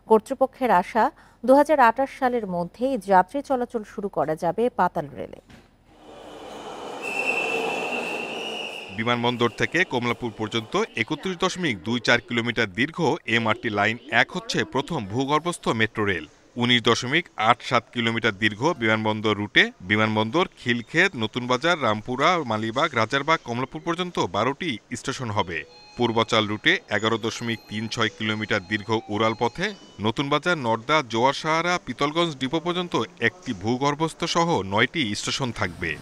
Speaker 1: কর্তৃপক্ষের আশা 2028 সালের মধ্যেই যাত্রী চলাচল শুরু করা যাবে পাতাল রেলে।
Speaker 9: বিমানবন্দর থেকে কমলাপুর পর্যন্ত 31.24 কিলোমিটার দীর্ঘ এমআরটি লাইন 1 হচ্ছে প্রথম ভূগর্ভস্থ মেট্রো রেল। 19.87 কিলোমিটার দীর্ঘ বিমানবন্দর রুটে বিমানবন্দর, খিলক্ষেত, নতুন বাজার, রামপুরা, মালিবাগ, রাজারবাগ, কমলাপুর পর্যন্ত 12টি স্টেশন হবে। পূর্বাচল রুটে 11.36 কিলোমিটার দীর্ঘ উড়াল পথে নতুন বাজার, নর্দা, জোয়ার সাহারা, পিতলগঞ্জ ডিপো পর্যন্ত একটি ভূগর্ভস্থ সহ 9টি স্টেশন থাকবে।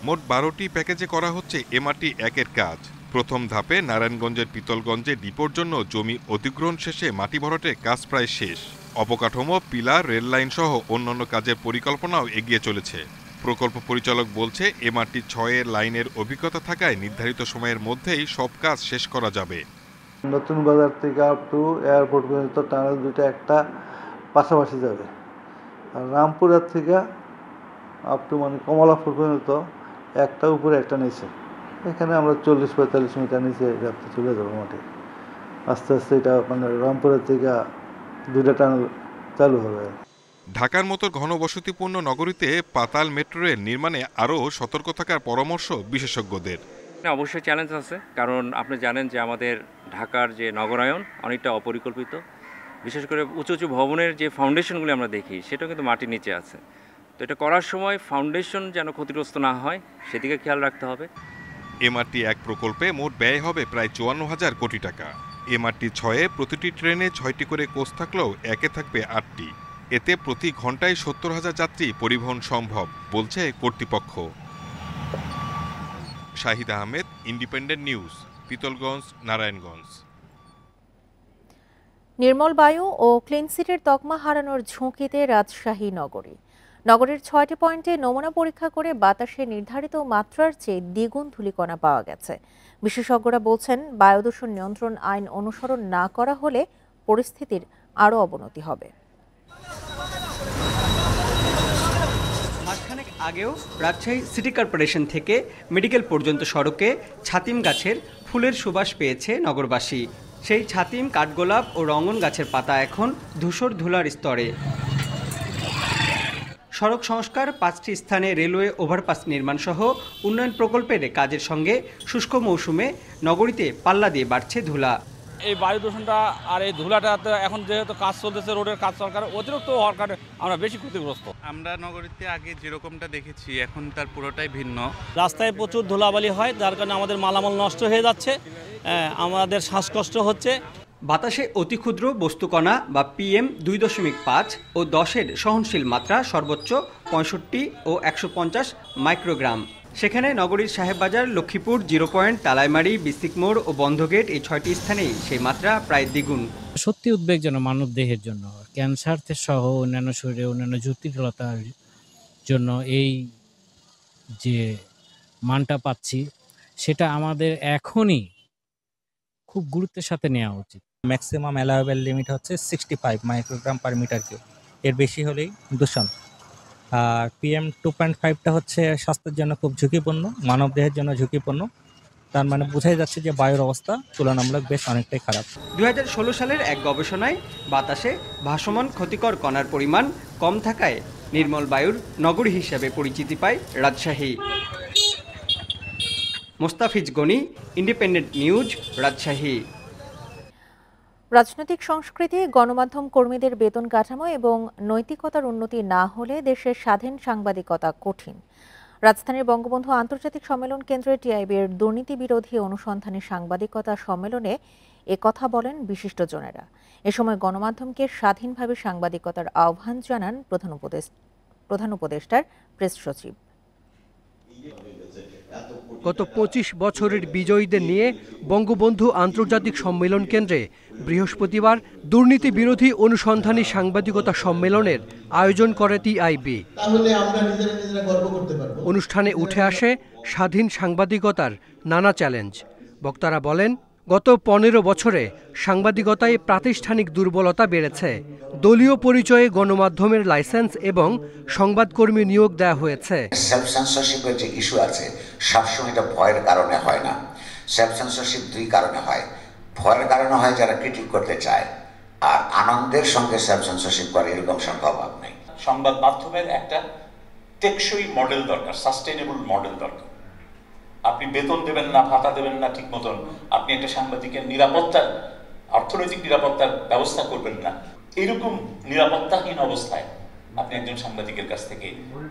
Speaker 9: মোট 12টি প্যাকেজে করা হচ্ছে এমআরটি 1-এর কাজ। প্রথম ধাপে নারায়ণগঞ্জের পিতলগঞ্জে ডিপোর জন্য জমি অধিগ্রহণ শেষে মাটি ভরাটের কাজ প্রায় শেষ। অবকাঠামো, পিলার, রেল লাইন সহ অন্যান্য কাজের পরিকল্পনাও এগিয়ে চলেছে। প্রকল্প পরিচালক বলছে এমআরটি 6-এর লাইনের অভিজ্ঞতা থাকায় নির্ধারিত সময়ের মধ্যেই সব কাজ শেষ করা যাবে।
Speaker 10: নতুন বাজার থেকে আপ টু এয়ারপোর্ট পর্যন্ত টানেল দুইটা একটা পাশাপাশি যাবে, আর রামপুরার থেকে আপ টু মানে কমলাপুর পর্যন্ত একটা উপরে একটা নিচে। এখানে আমরা 40-45 মিটার নিচে রাখতে চলে যাবো মাঠে। আস্তে আস্তে এটা মানে রামপুরের থেকে দুইটা টানেল চালু হবে।
Speaker 9: ঢাকার মতো ঘনবসতিপূর্ণ নগরীতে পাতাল মেট্রো রেল নির্মাণে আরও সতর্ক থাকার পরামর্শ বিশেষজ্ঞদের।
Speaker 11: অবশ্যই চ্যালেঞ্জ আছে, কারণ আপনি জানেন যে আমাদের ঢাকার যে নগরায়ন অনেকটা অপরিকল্পিত। বিশেষ করে উঁচু উঁচু ভবনের যে ফাউন্ডেশনগুলি আমরা দেখি সেটাও কিন্তু মাটির নিচে আছে। তো এটা করার সময় ফাউন্ডেশন যেন ক্ষতিগ্রস্ত না হয় সেদিকে খেয়াল রাখতে হবে।
Speaker 9: এমআরটি 1 প্রকল্পে মোট ব্যয় হবে প্রায় 54,000 কোটি টাকা। এমআরটি 6-এ প্রতিটি ট্রেনে 6টি করে কোচ থাকলেও একে থাকবে 8টি। এতে প্রতি ঘন্টায় 70,000 যাত্রী পরিবহন সম্ভব বলছে কর্তৃপক্ষ। Shahid Ahmed, independent news, Pitalganj, Narayanganj.
Speaker 1: নির্মল বায়ু ও ক্লিন সিটির তকমা হারানোর ঝুঁকিতে রাজশাহী নগরী। নগরের 6টি পয়েন্টে নমুনা পরীক্ষা করে বাতাসে নির্ধারিত মাত্রার চেয়ে দ্বিগুণ ধূলিকণা পাওয়া গেছে। বিশেষজ্ঞরা বলছেন, বায়ু দূষণ নিয়ন্ত্রণ আইন অনুসরণ না করা হলে পরিস্থিতির আরও অবনতি হবে।
Speaker 24: মাসখানেক আগেও রাজশাহী সিটি কর্পোরেশন থেকে মেডিকেল পর্যন্ত সড়কে ছাতিম গাছের ফুলের সুবাস পেয়েছে নগরবাসী। সেই ছাতিম, কাঠগোলাপ ও রঙন গাছের পাতা এখন ধূসর ধুলার স্তরে। সড়ক সংস্কার, 5টি স্থানে রেলওয়ে ওভারপাস নির্মাণ সহ উন্নয়ন প্রকল্পের কাজের সঙ্গে শুষ্ক মৌসুমে নগরীতে পাল্লা দিয়ে বাড়ছে ধুলা।
Speaker 12: এই বায়ু দূষণটা আর এই ধুলাটা এখন যেহেতু কাজ চলতেছে, রোডের কাজ সরকার অতিরিক্ত হওয়ার কারণে আমরা বেশি ক্ষতিগ্রস্ত।
Speaker 13: আমরা নগরীতে আগে যেরকমটা দেখেছি এখন তার পুরোটাই ভিন্ন।
Speaker 14: রাস্তায় প্রচুর ধুলাবালি হয়, যার কারণে আমাদের মালামাল নষ্ট হয়ে যাচ্ছে, আমাদের শ্বাসকষ্ট হচ্ছে।
Speaker 24: বাতাসে অতি ক্ষুদ্র বস্তুকণা বা PM 2.5 ও 10-এর সহনশীল মাত্রা সর্বোচ্চ 65 ও 150 মাইক্রোগ্রাম। সেখানে নগরীর সাহেববাজার, লক্ষ্মীপুর, 0 পয়েন্ট, তালাইমারি, বিস্তিক মোড় ও বন্ধগেট এই 6টি স্থানেই সেই মাত্রা প্রায় দ্বিগুণ।
Speaker 15: সত্যি উদ্বেগজনক মানব দেহের জন্য, ক্যান্সার সহ অন্যান্য শরীরে অন্যান্য জটিলতার জন্য এই যে মানটা পাচ্ছি সেটা আমাদের এখনই খুব গুরুত্বের সাথে নেওয়া উচিত।
Speaker 16: ম্যাক্সিমাম অ্যালাউয়েবল লিমিট হচ্ছে 65 মাইক্রোগ্রাম পার মিটার কিউব, এর বেশি হলেই দূষণ। আর PM 2.5টা হচ্ছে স্বাস্থ্যের জন্য খুব ঝুঁকিপূর্ণ, মানবদেহের জন্য ঝুঁকিপূর্ণ। তার মানে বোঝাই যাচ্ছে যে বায়ুর অবস্থা তুলনামূলক বেশ অনেকটাই খারাপ।
Speaker 24: 2016 সালের এক গবেষণায় বাতাসে ভাসমান ক্ষতিকর কণার পরিমাণ কম থাকায় নির্মল বায়ুর নগরী হিসেবে পরিচিতি পায় রাজশাহী। Mostafiz Gani, independent news, Rajshahi.
Speaker 1: রাজনৈতিক সংস্কৃতি, গণমাধ্যম কর্মীদের বেতন কাঠামো এবং নৈতিকতার উন্নতি না হলে দেশের স্বাধীন সাংবাদিকতা কঠিন। রাজধানীর বঙ্গবন্ধু আন্তর্জাতিক সম্মেলন কেন্দ্রে টিআইবির দুর্নীতি বিরোধী অনুসন্ধানী সাংবাদিকতা সম্মেলনে একথা বলেন বিশিষ্টজনেরা। এ সময় গণমাধ্যমকে স্বাধীনভাবে সাংবাদিকতার আহ্বান জানান প্রধান উপদেষ্টার প্রেস সচিব।
Speaker 17: গত 25 বছরের বিজয়ীদের নিয়ে বঙ্গবন্ধু আন্তর্জাতিক সম্মেলন কেন্দ্রে বৃহস্পতিবার দুর্নীতি বিরোধী অনুসন্ধানী সাংবাদিকতা সম্মেলনের আয়োজন করে টিআইবি। অনুষ্ঠানে উঠে আসে স্বাধীন সাংবাদিকতার নানা চ্যালেঞ্জ। বক্তারা বলেন, গত 15 বছরে সাংবাদিকতায় প্রাতিষ্ঠানিক দুর্বলতা বেড়েছে। দলীয় পরিচয়ে গণমাধ্যমের লাইসেন্স এবং সংবাদকর্মী নিয়োগ দেওয়া হয়েছে।
Speaker 18: সেলফ সেন্সরশিপের যে ইস্যু আছে সবসময় এটা ভয়ের কারণে হয় না। সেলফ সেন্সরশিপ 2 কারণে হয়। ভয়ের কারণে হয় যারা ক্রিটিক করতে চায়, আর আনন্দের সঙ্গে সেলফ সেন্সরশিপ করে এরকম সম্ভব নেই।
Speaker 19: সংবাদ মাধ্যমের একটা টেকসই মডেল দরকার, সাস্টেইনেবল মডেল দরকার। আপনি বেতন দেবেন না, ভাতা দেবেন না ঠিক মতন, আপনি একটা সাংবাদিকের নিরাপত্তার, অর্থনৈতিক নিরাপত্তার ব্যবস্থা করবেন না, এরকম নিরাপত্তাহীন অবস্থায় আপনি একজন সাংবাদিকের কাছ থেকে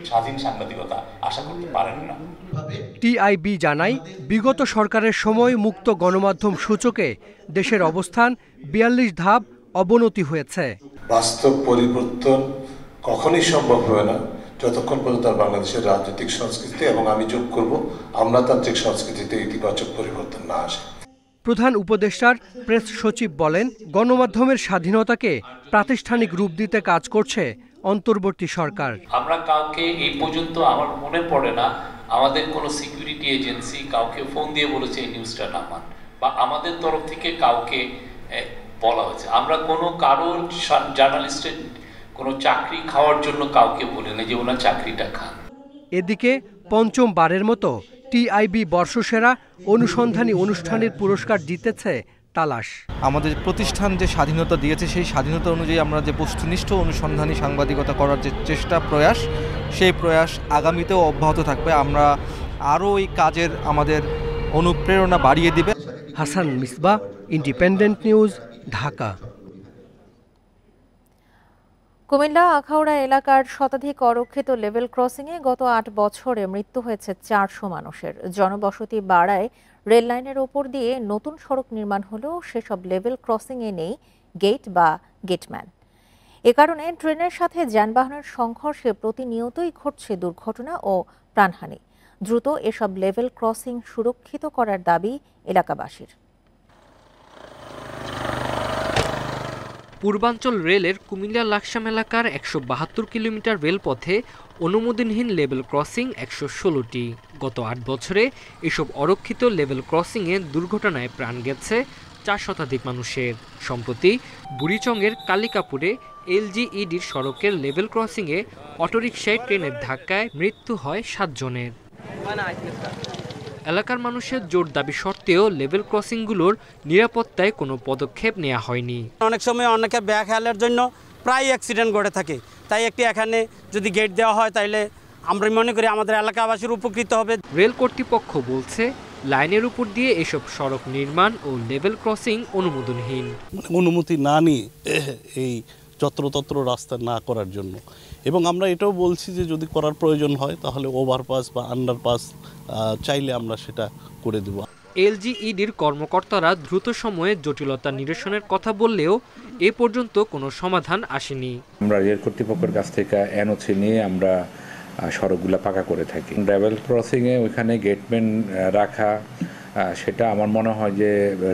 Speaker 19: স্বাধীন সাংবাদিকতা আশা করতে পারেন না।
Speaker 17: টিআইবি জানায়, বিগত সরকারের সময় মুক্ত গণমাধ্যম সূচকে দেশের অবস্থান 42 ধাপ অবনতি হয়েছে।
Speaker 22: বাস্তব পরিবর্তন কখনোই সম্ভব হয় না যতক্ষণ পর্যন্ত বাংলাদেশের রাজনৈতিক সংস্কৃতি এবং আমি যোগ করব আমলাতান্ত্রিক সংস্কৃতিতে ইতিবাচক পরিবর্তন না আসে।
Speaker 17: প্রধান উপদেষ্টার প্রেস সচিব বলেন, গণমাধ্যমের স্বাধীনতাকে প্রাতিষ্ঠানিক রূপ দিতে কাজ করছে অন্তর্বর্তী সরকার।
Speaker 20: আমরা কাউকে এই পর্যন্ত আমার মনে পড়ে না আমাদের কোনো সিকিউরিটি এজেন্সি কাউকে ফোন দিয়ে বলেছে এই নিউজটা নামান, বা আমাদের তরফ থেকে কাউকে বলা হয়েছে। আমরা কোনো কারোর জার্নালিস্টের কোনো চাকরি খাওয়ার জন্য কাউকে বলি না যে ওনার চাকরিটা খান।
Speaker 17: এদিকে পঞ্চমবারের মতো টিআইবি বর্ষসেরা অনুসন্ধানী অনুষ্ঠানের পুরস্কার জিতেছে তালাশ।
Speaker 21: আমাদের প্রতিষ্ঠান যে স্বাধীনতা দিয়েছে সেই স্বাধীনতা অনুযায়ী আমরা যে বস্তুনিষ্ঠ অনুসন্ধানী সাংবাদিকতা করার যে চেষ্টা, প্রয়াস, সেই প্রয়াস আগামীতেও অব্যাহত থাকবে। আমরা আরও এই কাজের আমাদের অনুপ্রেরণা বাড়িয়ে দিবে।
Speaker 17: Hasan Misbah, independent news, Dhaka.
Speaker 1: কুমিল্লা আখাউড়া এলাকার শতাধিক অরক্ষিত লেভেল ক্রসিংয়ে গত ৮ বছরে মৃত্যু হয়েছে ৪০০ মানুষের। জনবসতি বাড়ায় রেল লাইনের ওপর দিয়ে নতুন সড়ক নির্মাণ হলেও সেসব লেভেল ক্রসিংয়ে নেই গেট বা গেটম্যান। এ কারণে ট্রেনের সাথে যানবাহনের সংঘর্ষে প্রতিনিয়তই ঘটছে দুর্ঘটনা ও প্রাণহানি। দ্রুত এসব লেভেল ক্রসিং সুরক্ষিত করার দাবি এলাকাবাসীর।
Speaker 2: পূর্বাঞ্চল রেলের কুমিল্লা লাকসাম এলাকার ১৭২ কিলোমিটার রেলপথে অনুমোদনহীন লেভেল ক্রসিং ১১৬টি। গত ৮ বছরে এসব অরক্ষিত লেভেল ক্রসিংয়ে দুর্ঘটনায় প্রাণ গেছে ৪ শতাধিক মানুষের। সম্প্রতি বুড়িচংয়ের কালিকাপুরে এলজিইডির সড়কের লেভেল ক্রসিংয়ে অটোরিকশায় ট্রেনের ধাক্কায় মৃত্যু হয় ৭ জনের। এলাকার মানুষের জোর দাবি সত্ত্বেও লেভেল ক্রসিংগুলোর নিরাপত্তায় কোনো পদক্ষেপ নেওয়া হয়নি।
Speaker 14: অনেক সময় অনেকে ব্যাকহেলের জন্য প্রায় অ্যাক্সিডেন্ট ঘটে থাকে, তাই একটি এখানে যদি গেট দেওয়া হয় তাহলে আমরা মনে করি আমাদের এলাকাবাসীর উপকৃত হবে।
Speaker 2: রেল কর্তৃপক্ষ বলছে লাইনের উপর দিয়ে এসব সড়ক নির্মাণ ও লেভেল ক্রসিং অনুমোদনহীন।
Speaker 3: অনুমতি না নিয়ে এই যত্রতত্র রাস্তা না করার জন্য, এবং আমরা এটাও বলছি যে যদি করার প্রয়োজন হয় তাহলে ওভারপাস বা আন্ডারপাস চাইলে আমরা সেটা করে দেব।
Speaker 2: এলজিইডির কর্মকর্তারা দ্রুত সময়ে জটিলতা নিরসনের কথা বললেও এ পর্যন্ত কোনো সমাধান আসেনি।
Speaker 4: আমরা রেল কর্তৃপক্ষের কাছ থেকে এনওসি নিয়ে আমরা সড়কগুলো পাকা করে থাকি। লেভেল ক্রসিংয়ে ওইখানে গেটম্যান রাখা, সেটা আমার মনে হয় যে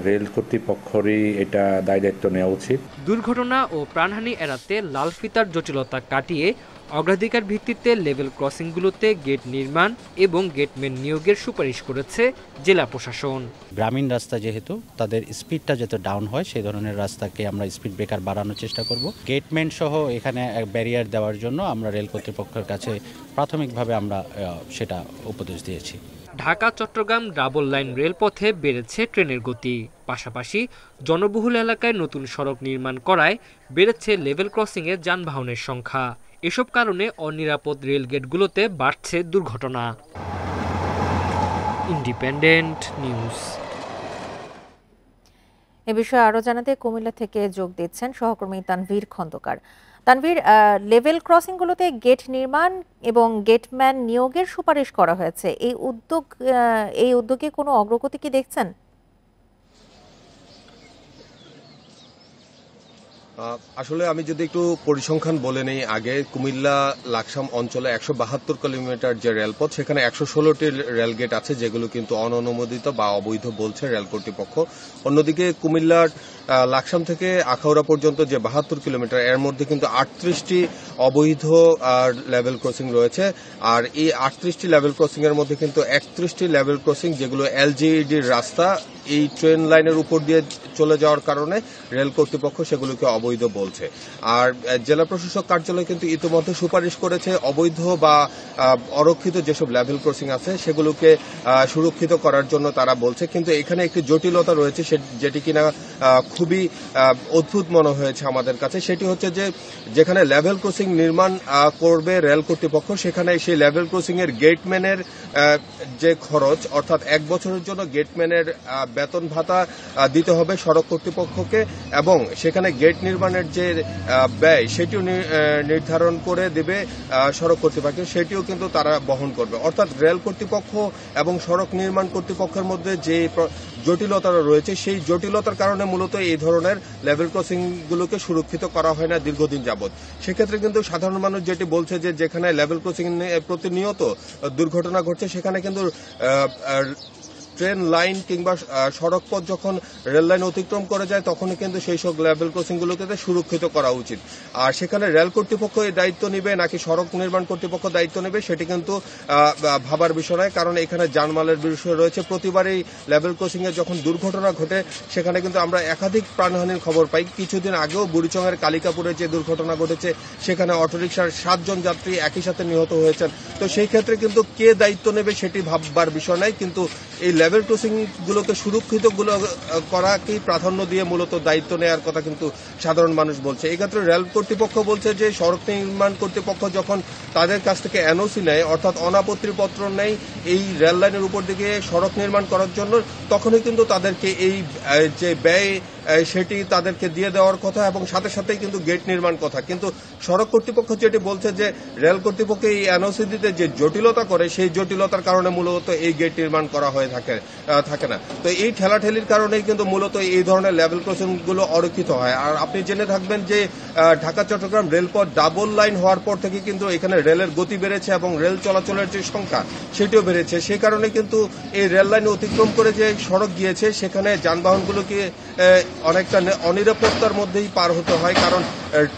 Speaker 4: রেল কর্তৃপক্ষেরই এটা দায় দায়িত্ব নেওয়া উচিত।
Speaker 2: দুর্ঘটনা ও প্রাণহানি এড়াতে লাল ফিতার জটিলতা কাটিয়ে অগ্রাধিকার ভিত্তিতে লেভেল ক্রসিংগুলোতে গেট নির্মাণ এবং গেটম্যান নিয়োগের সুপারিশ করেছে জেলা প্রশাসন।
Speaker 5: গ্রামীণ রাস্তা যেহেতু তাদের স্পিডটা যাতে ডাউন হয় সেই ধরনের রাস্তাকে আমরা স্পিড ব্রেকার বাড়ানোর চেষ্টা করব। গেটম্যান সহ এখানে ব্যারিয়ার দেওয়ার জন্য আমরা রেল কর্তৃপক্ষের কাছে প্রাথমিকভাবে আমরা সেটা উপদেশ দিয়েছি।
Speaker 2: ঢাকা চট্টগ্রাম ডাবল লাইন রেলপথে বেড়েছে ট্রেনের গতি, পাশাপাশি জনবহুল এলাকায় নতুন সড়ক নির্মাণ করায় বেড়েছে লেভেল ক্রসিংয়ে যানবাহনের সংখ্যা। এসব কারণে অনিরাপদ রেল গেটগুলোতে বাড়ছে দুর্ঘটনা। Independent news.
Speaker 1: এ বিষয়ে আরো জানাতে কুমিল্লা থেকে যোগ দিচ্ছেন সহকর্মী তানভীর খন্দকার। তানভীর, লেভেল ক্রসিংগুলোতে গেট নির্মাণ এবং গেটম্যান নিয়োগের সুপারিশ করা হয়েছে, এই উদ্যোগে কোনো অগ্রগতি কি দেখছেন?
Speaker 7: আসলে আমি যদি একটু পরিসংখ্যান বলে নেই আগে, কুমিল্লা লাকসাম অঞ্চলে ১৭২ কিলোমিটার যে রেলপথ, সেখানে ১১৬টি রেলগেট আছে যেগুলো কিন্তু অননুমোদিত বা অবৈধ বলছে রেল কর্তৃপক্ষ। অন্যদিকে কুমিল্লার লাকসাম থেকে আখাউড়া পর্যন্ত যে ৭২ কিলোমিটার, এর মধ্যে কিন্তু ৩৮টি অবৈধ লেভেল ক্রসিং রয়েছে। আর এই ৩৮টি লেভেল ক্রসিং এর মধ্যে কিন্তু ৩১টি লেভেল ক্রসিং যেগুলো এলজিইডির রাস্তা এই ট্রেন লাইনের উপর দিয়ে চলে যাওয়ার কারণে রেল কর্তৃপক্ষ সেগুলোকে অবৈধ বলছে। আর জেলা প্রশাসক কার্যালয় কিন্তু ইতিমধ্যে সুপারিশ করেছে অবৈধ বা অরক্ষিত যেসব লেভেল ক্রসিং আছে সেগুলোকে সুরক্ষিত করার জন্য তারা বলছে। কিন্তু এখানে একটি জটিলতা রয়েছে যেটি কিনা খুবই অদ্ভুত মনে হয়েছে আমাদের কাছে। সেটি হচ্ছে যে যেখানে লেভেল ক্রসিং নির্মাণ করবে রেল কর্তৃপক্ষ, সেখানে সেই লেভেল ক্রসিং এর গেটম্যানের যে খরচ, অর্থাৎ 1 বছরের জন্য গেটম্যানের বেতন ভাতা দিতে হবে সড়ক কর্তৃপক্ষকে, এবং সেখানে গেট নির্মাণের যে ব্যয় সেটিও নির্ধারণ করে দেবে সড়ক কর্তৃপক্ষ, সেটিও কিন্তু তারা বহন করবে। অর্থাৎ রেল কর্তৃপক্ষ এবং সড়ক নির্মাণ কর্তৃপক্ষের মধ্যে যে জটিলতা রয়েছে, সেই জটিলতার কারণে মূলত এই ধরনের লেভেল ক্রসিং গুলোকে সুরক্ষিত করা হয় না দীর্ঘদিন যাবৎ। সেক্ষেত্রে কিন্তু সাধারণ মানুষ যেটি বলছে যে যেখানে লেভেল ক্রসিং প্রতিনিয়ত দুর্ঘটনা ঘটছে, সেখানে কিন্তু ট্রেন লাইন কিংবা সড়ক পথ যখন রেল লাইন অতিক্রম করে যায় তখনই কিন্তু সেই সব লেভেল ক্রসিংগুলোকে সুরক্ষিত করা উচিত। আর সেখানে রেল কর্তৃপক্ষ এই দায়িত্ব নেবে নাকি সড়ক নির্মাণ কর্তৃপক্ষ দায়িত্ব নেবে সেটি কিন্তু ভাবার বিষয় নয়, কারণ এখানে জানমালের বিষয় রয়েছে। প্রতিবারই লেভেল ক্রসিং এ যখন দুর্ঘটনা ঘটে সেখানে কিন্তু আমরা একাধিক প্রাণহানির খবর পাই। কিছুদিন আগেও বুড়িচংয়ের কালিকাপুরে যে দুর্ঘটনা ঘটেছে সেখানে অটোরিকশার 7 জন যাত্রী একই সাথে নিহত হয়েছেন। তো সেই ক্ষেত্রে কিন্তু কে দায়িত্ব নেবে সেটি ভাববার বিষয় নাই, কিন্তু এই লেভেল ক্রসিং গুলোকে সুরক্ষিত করাকেই প্রাধান্য দিয়ে মূলত দায়িত্ব নেওয়ার কথা কিন্তু সাধারণ মানুষ বলছে। এই ক্ষেত্রে রেল কর্তৃপক্ষ বলছে যে সড়ক নির্মাণ কর্তৃপক্ষ যখন তাদের কাছ থেকে এনওসি নেয়, অর্থাৎ অনাপত্তিপত্র নেয় এই রেল লাইনের উপর দিকে সড়ক নির্মাণ করার জন্য, তখনই কিন্তু তাদেরকে এই যে ব্যয় সেটি তাদেরকে দিয়ে দেওয়ার কথা এবং সাথে সাথেই কিন্তু গেট নির্মাণ কথা। কিন্তু সড়ক কর্তৃপক্ষ যেটি বলছে যে রেল কর্তৃপক্ষ এই এনওসি দিতে যে জটিলতা করে সেই জটিলতার কারণে মূলত এই গেট নির্মাণ করা হয়ে থাকে না। তো এই ঠেলাঠেলির কারণেই কিন্তু মূলত এই ধরনের লেভেল ক্রসিং গুলো অরক্ষিত হয়। আর আপনি জেনে থাকবেন যে ঢাকা চট্টগ্রাম রেলপথ ডাবল লাইন হওয়ার পর থেকে কিন্তু এখানে রেলের গতি বেড়েছে এবং রেল চলাচলের যে সংখ্যা সেটিও বেড়েছে। সেই কারণে কিন্তু এই রেল লাইন অতিক্রম করে যে সড়ক গিয়েছে সেখানে যানবাহনগুলোকে অনেকটা অনিরাপত্তার মধ্যেই পার হতে হয়, কারণ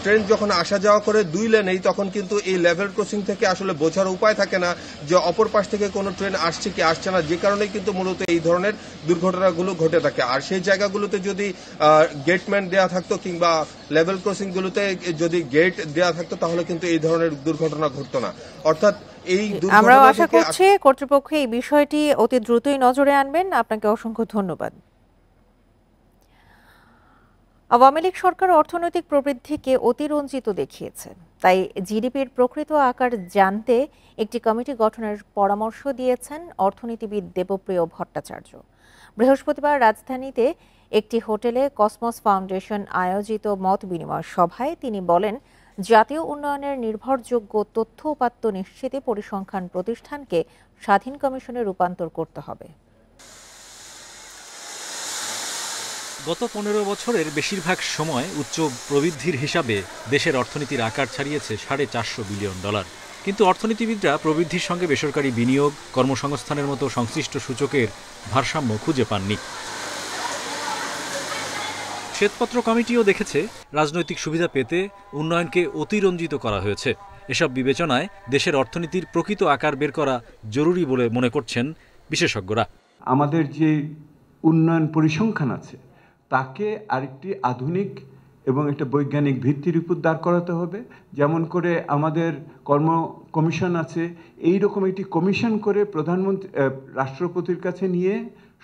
Speaker 7: ট্রেন যখন আসা যাওয়া করে দুই লেনেই তখন কিন্তু এই লেভেল ক্রসিং থেকে আসলে বোঝার উপায় থাকে না যে অপর পাশ থেকে কোনো ট্রেন আসছে কি আসছে না, যে কারণে কিন্তু মূলত এই ধরনের দুর্ঘটনাগুলো ঘটে থাকে। আর সেই জায়গাগুলোতে যদি গেটম্যান দেওয়া থাকতো কিংবা লেভেল ক্রসিং গুলোতে যদি গেট দেওয়া থাকতো তাহলে কিন্তু এই ধরনের দুর্ঘটনা ঘটতো না। অর্থাৎ
Speaker 1: আমরা আশা করছি কর্তৃপক্ষ এই বিষয়টি অতি দ্রুতই নজরে আনবেন। আপনাকে অসংখ্য ধন্যবাদ। আওয়ামী লীগ সরকার অর্থনৈতিক প্রবৃদ্ধিকে অতিরঞ্জিত দেখিয়েছে, তাই জিডিপির প্রকৃত আকার জানতে একটি কমিটি গঠনের পরামর্শ দিয়েছেন অর্থনীতিবিদ দেবপ্রিয় ভট্টাচার্য। বৃহস্পতিবার রাজধানীতে একটি হোটেলে কসমস ফাউন্ডেশন আয়োজিত মত বিনিময় সভায় তিনি বলেন, জাতীয় উন্নয়নের নির্ভরযোগ্য তথ্য উপাত্ত নিশ্চিতে পরিসংখ্যান প্রতিষ্ঠানকে স্বাধীন কমিশনে রূপান্তর করতে হবে।
Speaker 6: গত 15 বছরের বেশিরভাগ সময় উচ্চ প্রবৃদ্ধির হিসাবে দেশের অর্থনীতির আকার ছাড়িয়েছে $450 বিলিয়ন। কিন্তু অর্থনীতিবিদরা প্রবৃদ্ধির সঙ্গে বেসরকারি বিনিয়োগ, কর্মসংস্থানের মতো সংশ্লিষ্ট সূচকের ভারসাম্য খুঁজে পাননি। শ্বেতপত্র কমিটিও দেখেছে রাজনৈতিক সুবিধা পেতে উন্নয়নকে অতিরঞ্জিত করা হয়েছে। এসব বিবেচনায় দেশের অর্থনীতির প্রকৃত আকার বের করা জরুরি বলে মনে করছেন বিশেষজ্ঞরা।
Speaker 8: আমাদের যে উন্নয়ন পরিসংখ্যান আছে তাকে আরেকটি আধুনিক এবং একটা বৈজ্ঞানিক ভিত্তির উপর দাঁড় করাতে হবে। যেমন করে আমাদের কর্ম কমিশন আছে, এই রকম একটি কমিশন করে প্রধানমন্ত্রী রাষ্ট্রপতির কাছে নিয়ে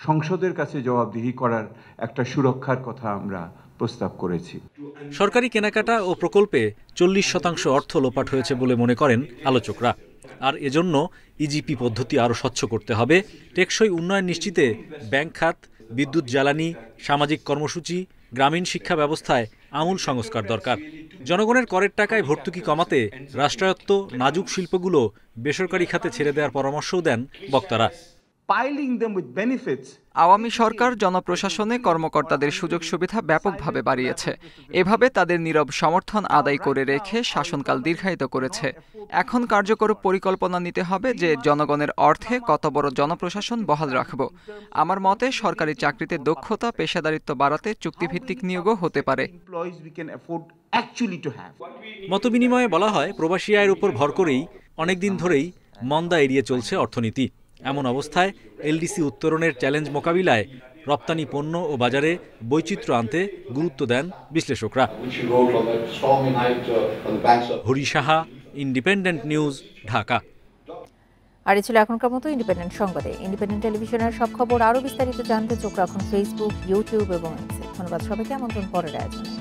Speaker 8: সংসদের কাছে জবাবদিহি করার একটা সুরক্ষার কথা আমরা প্রস্তাব করেছি।
Speaker 6: সরকারি কেনাকাটা ও প্রকল্পে 40% অর্থ লোপাট হয়েছে বলে মনে করেন আলোচকরা। আর এজন্য ইজিপি পদ্ধতি আরও স্বচ্ছ করতে হবে। টেকসই উন্নয়ন নিশ্চিতে ব্যাংক খাত, বিদ্যুৎ জ্বালানি, সামাজিক কর্মসূচি, গ্রামীণ শিক্ষা ব্যবস্থায় আমূল সংস্কার দরকার। জনগণের করের টাকায় ভর্তুকি কমাতে রাষ্ট্রায়ত্ত নাজুক শিল্পগুলো বেসরকারি খাতে ছেড়ে দেওয়ার পরামর্শও দেন বক্তারা।
Speaker 10: আওয়ামী সরকার জনপ্রশাসনে কর্মকর্তাদের সুযোগ সুবিধা ব্যাপকভাবে বাড়িয়েছে। এভাবে তাদের নীরব সমর্থন আদায় করে রেখে শাসনকাল দীর্ঘায়িত করেছে। এখন কার্যকর পরিকল্পনা নিতে হবে যে জনগণের অর্থে কত বড় জনপ্রশাসন বহাল রাখব। আমার মতে সরকারি চাকরিতে দক্ষতা, পেশাদারিত্ব বাড়াতে চুক্তিভিত্তিক নিয়োগও হতে পারে।
Speaker 6: মতবিনিময়ে বলা হয়, প্রবাসী আয়ের উপর ভর করেই অনেকদিন ধরেই মন্দা এড়িয়ে চলছে অর্থনীতি। এমন অবস্থায় এলডিসি উত্তরণের চ্যালেঞ্জ মোকাবিলায় রপ্তানি পণ্য ও বাজারে বৈচিত্র্য আনতে গুরুত্ব দেন বিশ্লেষকরা। Hari Saha, independent news, Dhaka.
Speaker 1: আর এই ছিল এখনকার মতো ইন্ডিপেন্ডেন্ট সংবাদে। ইন্ডিপেন্ডেন্ট টেলিভিশনের সব খবর আরও বিস্তারিত জানতে চোখ রাখুন ফেসবুক, ইউটিউব এবং এক্সে। ধন্যবাদ সবাইকে। আমন্ত্রণ পরের আয়োজনে।